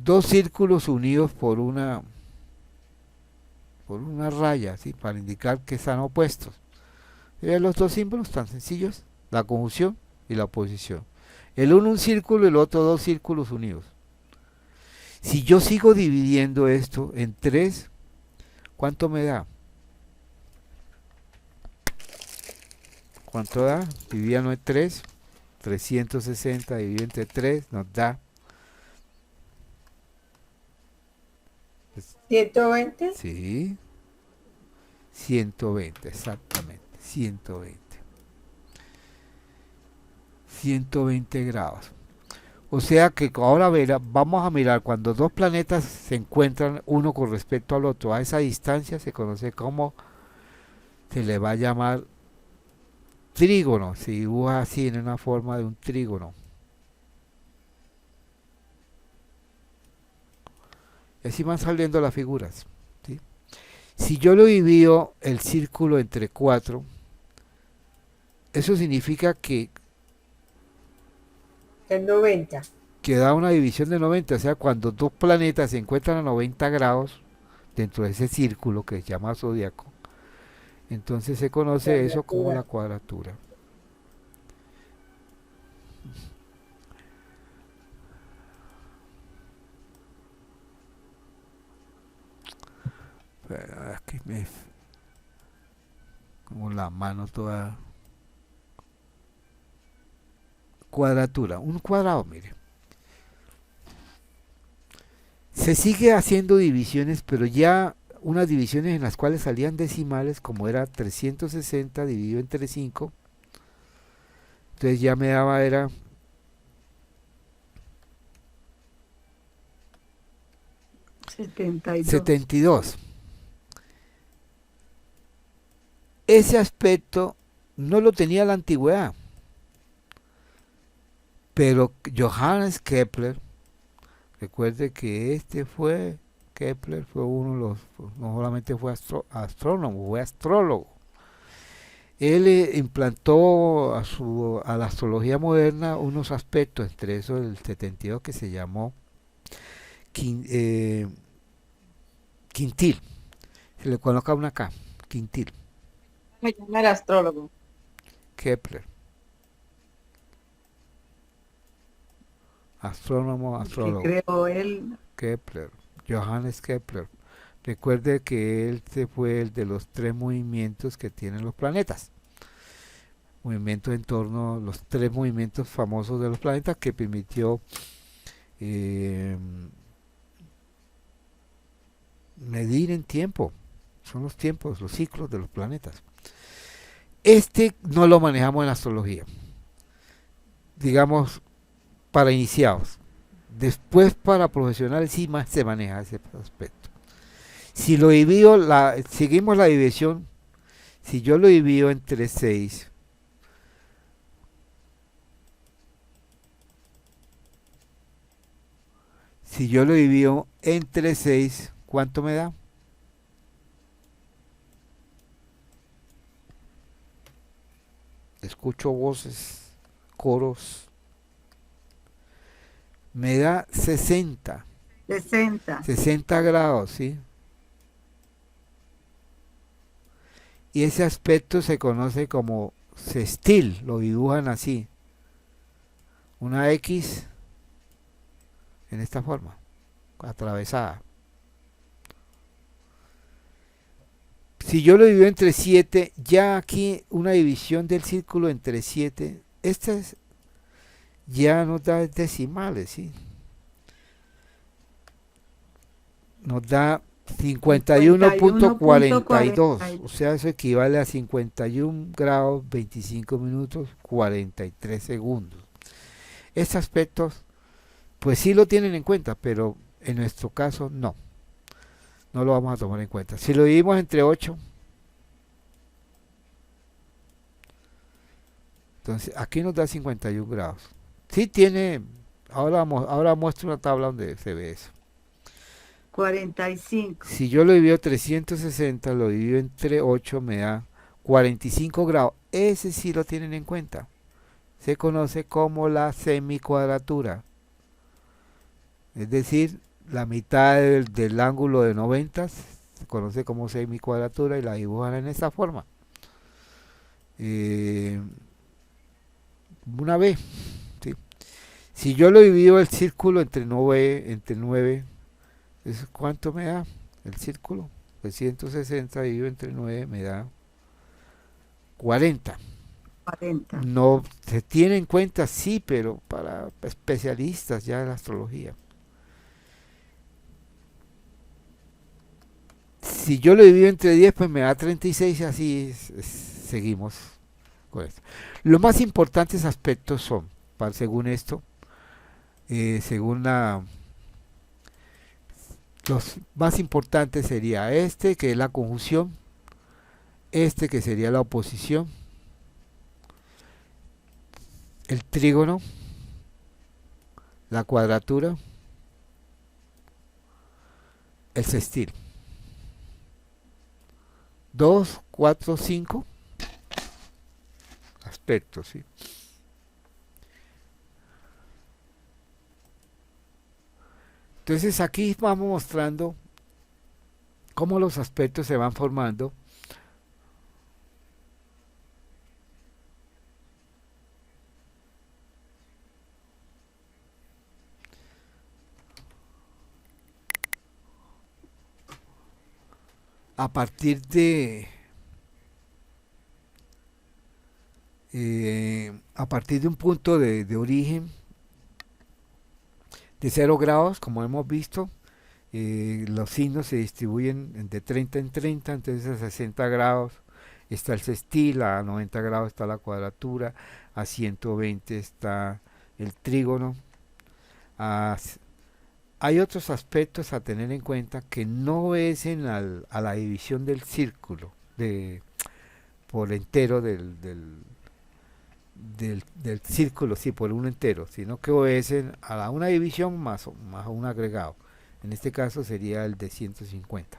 Dos círculos unidos por una raya, ¿sí? Para indicar que están opuestos. Los dos símbolos tan sencillos, la conjunción y la oposición. El uno un círculo y el otro dos círculos unidos. Si yo sigo dividiendo esto en 3, ¿cuánto me da? ¿Cuánto da? Divídalo en 3, 360 dividido entre 3 nos da 120. Sí, 120, exactamente, 120 grados. O sea que ahora vamos a mirar cuando dos planetas se encuentran uno con respecto al otro a esa distancia, se conoce como, se le va a llamar trígono, se dibuja así en una forma de un trígono. Así van saliendo las figuras, ¿sí? Si yo lo divido el círculo entre 4, eso significa El 90. que da una división de 90, o sea, cuando dos planetas se encuentran a 90 grados dentro de ese círculo que se llama zodiaco, entonces se conoce eso como la cuadratura. Aquí como la mano toda. Cuadratura, un cuadrado, mire. Se sigue haciendo divisiones, pero ya unas divisiones en las cuales salían decimales, como era 360 dividido entre 5. Entonces ya me daba, era 72. 72. Ese aspecto no lo tenía la antigüedad, pero Johannes Kepler, recuerde que Kepler fue uno de los, no solamente fue astrónomo, fue astrólogo. Él implantó a la astrología moderna unos aspectos, entre esos el 72 que se llamó quintil. Se le coloca una K, quintil. Me llama el astrólogo. Kepler. Astrónomo, astrólogo. Que creó él. Kepler, Johannes Kepler. Recuerde que él se fue el de los 3 movimientos que tienen los planetas. Movimientos en torno, los 3 movimientos famosos de los planetas que permitió medir en tiempo. Son los tiempos, los ciclos de los planetas. Este no lo manejamos en astrología. Digamos, para iniciados. Después para profesionales sí más se maneja ese aspecto. Si lo divido, seguimos la división, si yo lo divido entre 6, si yo lo divido entre 6, ¿cuánto me da? Escucho voces, coros. Me da 60. 60 grados, ¿sí? Y ese aspecto se conoce como sextil, lo dibujan así. Una X en esta forma, atravesada. Si yo lo divido entre 7, ya aquí una división del círculo entre 7, esta es, ya nos da decimales, ¿sí? Nos da 51.42, o sea, eso equivale a 51 grados, 25 minutos, 43 segundos. Estos aspectos, pues sí lo tienen en cuenta, pero en nuestro caso no lo vamos a tomar en cuenta. Si lo dividimos entre 8, entonces aquí nos da 51 grados. Sí tiene, ahora muestro una tabla donde se ve eso. 45. Si yo lo divido 360, lo divido entre 8, me da 45 grados. Ese sí lo tienen en cuenta. Se conoce como la semicuadratura. Es decir, la mitad del ángulo de 90 se conoce como semicuadratura y la dibujan en esta forma. Una vez, ¿sí? Si yo lo divido el círculo entre 9, ¿cuánto me da el círculo? Pues 160 dividido entre 9 me da 40. No se tiene en cuenta, sí, pero para especialistas ya de la astrología. Si yo lo divido entre 10, pues me da 36 y así seguimos con esto. Los más importantes aspectos son, según esto, los más importantes sería este, que es la conjunción, este que sería la oposición, el trígono, la cuadratura, el sextil. 2, 4, 5 aspectos, ¿sí? Entonces aquí vamos mostrando cómo los aspectos se van formando a partir de un punto de origen de 0 grados, como hemos visto. Los signos se distribuyen de 30 en 30, entonces a 60 grados está el sextil, a 90 grados está la cuadratura, a 120 está el trígono. Hay otros aspectos a tener en cuenta que no es a la división del círculo por entero del círculo, sí, por un entero, sino que obedecen a una división más un agregado. En este caso sería el de 150.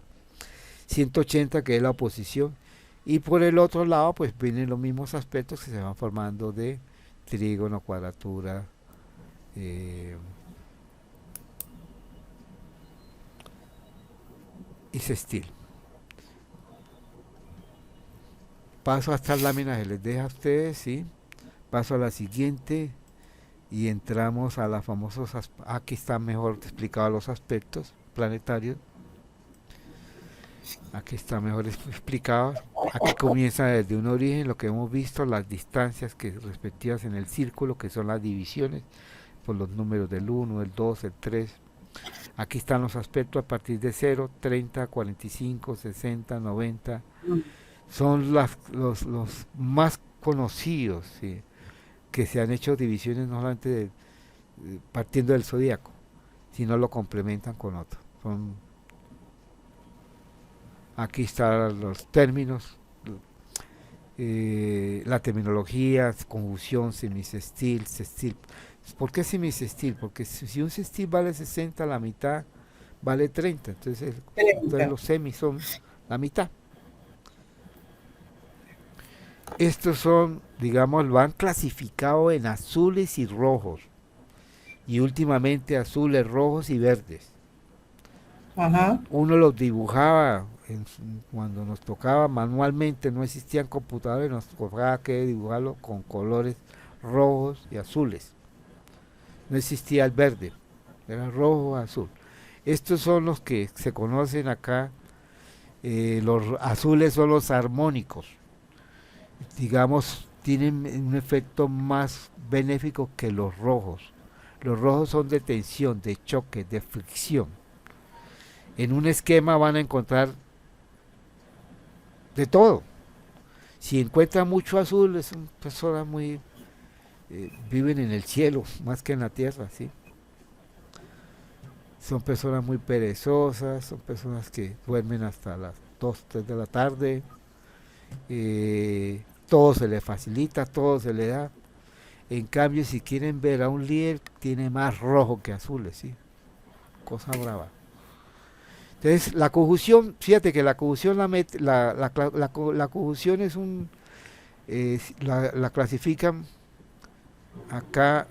180 que es la oposición, y por el otro lado pues vienen los mismos aspectos que se van formando de trígono, cuadratura, y sextil. Paso a estas láminas que les deja a ustedes, ¿sí? Paso a la siguiente y entramos a las famosas, aquí están mejor explicados los aspectos planetarios, aquí está mejor explicado. Aquí comienza desde un origen, lo que hemos visto, las distancias que respectivas en el círculo, que son las divisiones por los números del 1, el 2, el 3. Aquí están los aspectos a partir de 0, 30, 45, 60, 90. Son los más conocidos, ¿sí? Que se han hecho divisiones no solamente partiendo del zodíaco, sino lo complementan con otro. Aquí están los términos, la terminología, conjunción, semisextil, sextil. ¿Por qué semisextil? Porque si un sextil vale 60, la mitad vale 30, entonces los semis son la mitad. Estos son, digamos, lo han clasificado en azules y rojos, y últimamente azules, rojos y verdes. Ajá. Uno los dibujaba cuando nos tocaba manualmente, no existían computadores, nos tocaba que dibujarlo con colores rojos y azules. No existía el verde, era rojo, azul. Estos son los que se conocen acá. Los azules son los armónicos, digamos, tienen un efecto más benéfico que los rojos. Los rojos son de tensión, de choque, de fricción. En un esquema van a encontrar de todo. Si encuentran mucho azul, son personas muy viven en el cielo más que en la tierra, ¿sí? Son personas muy perezosas, son personas que duermen hasta las 2, 3 de la tarde. Todo se le facilita, todo se le da. En cambio, si quieren ver a un líder, tiene más rojo que azules, ¿sí? Cosa brava. Entonces, la conjunción, fíjate que la conjunción la conjunción es la clasifican acá,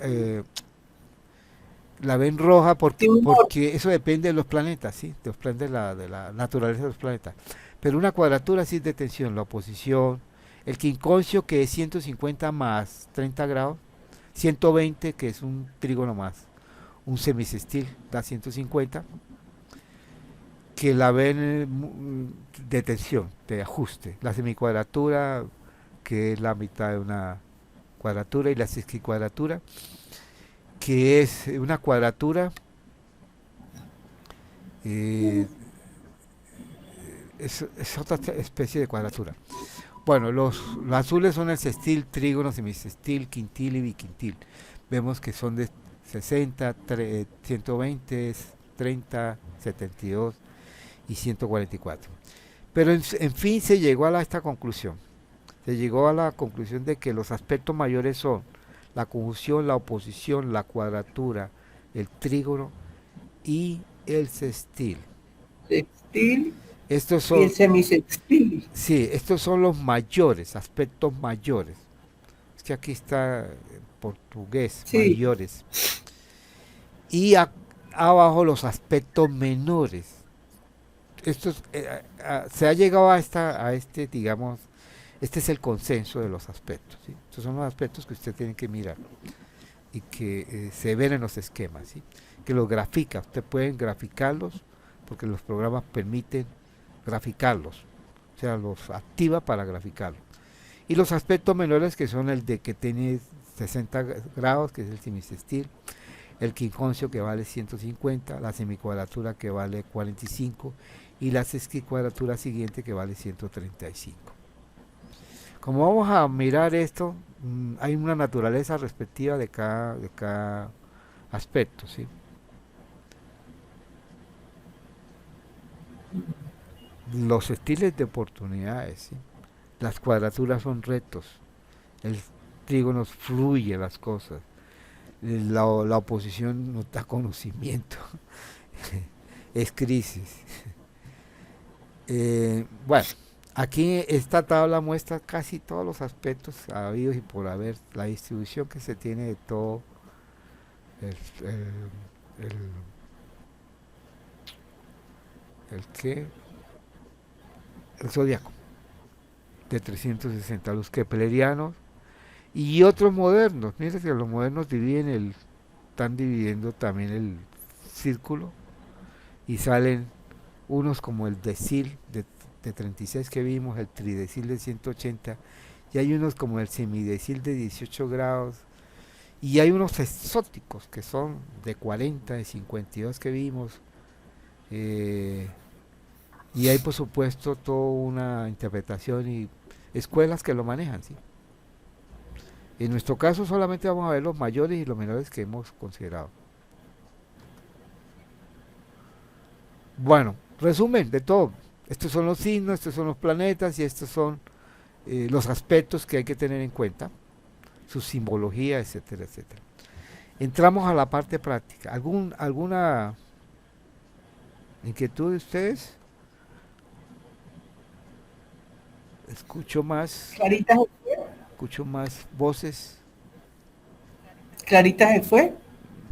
la ven roja porque eso depende de los planetas, ¿sí? Depende de la naturaleza de los planetas. Pero una cuadratura sí es de tensión, la oposición, el quincuncio que es 150 más 30 grados, 120 que es un trígono más un semisextil, da 150, que la ven de tensión, de ajuste. La semicuadratura, que es la mitad de una cuadratura, y la sesquicuadratura, que es una cuadratura es otra especie de cuadratura. Bueno, los azules son el sextil, trígono, semisextil, quintil y biquintil. Vemos que son de 60, 120, 30, 72 y 144. Pero en fin se llegó a esta conclusión. Se llegó a la conclusión de que los aspectos mayores son la conjunción, la oposición, la cuadratura, el trígono y el sextil. textil Estos y el son, semisextil. sí, estos son los mayores, aspectos mayores. Es que aquí está en portugués, Sí, mayores. Y abajo los aspectos menores. Estos, se ha llegado a este, digamos, este es el consenso de los aspectos. ¿Sí? Estos son los aspectos que usted tiene que mirar y que se ven en los esquemas. ¿Sí? Que los grafica, usted puede graficarlos porque los programas permiten graficarlos, o sea, los activa para graficarlos. Y los aspectos menores que son el de que tiene 60 grados, que es el semisextil, el quinconcio que vale 150, la semicuadratura que vale 45 y la sesquicuadratura siguiente que vale 135. Como vamos a mirar esto, hay una naturaleza respectiva de cada aspecto, ¿sí? Los estilos de oportunidades, ¿sí? Las cuadraturas son retos, el trígono fluye las cosas, la oposición no da conocimiento, es crisis. Bueno, aquí esta tabla muestra casi todos los aspectos habidos y por haber, la distribución que se tiene de todo el, el, el, ¿qué? El zodiaco de 360, los keplerianos y otros modernos. Miren que los modernos están dividiendo también el círculo y salen unos como el decil de 36 que vimos, el tridecil de 180 y hay unos como el semidecil de 18 grados y hay unos exóticos que son de 40, de 52 que vimos. Y hay por supuesto toda una interpretación y escuelas que lo manejan, ¿sí? En nuestro caso solamente vamos a ver los mayores y los menores que hemos considerado. Bueno, resumen de todo. Estos son los signos, estos son los planetas y estos son los aspectos que hay que tener en cuenta, su simbología, etcétera, etcétera. Entramos a la parte práctica. ¿Alguna inquietud de ustedes? Escucho Clarita, más voces. Clarita se fue.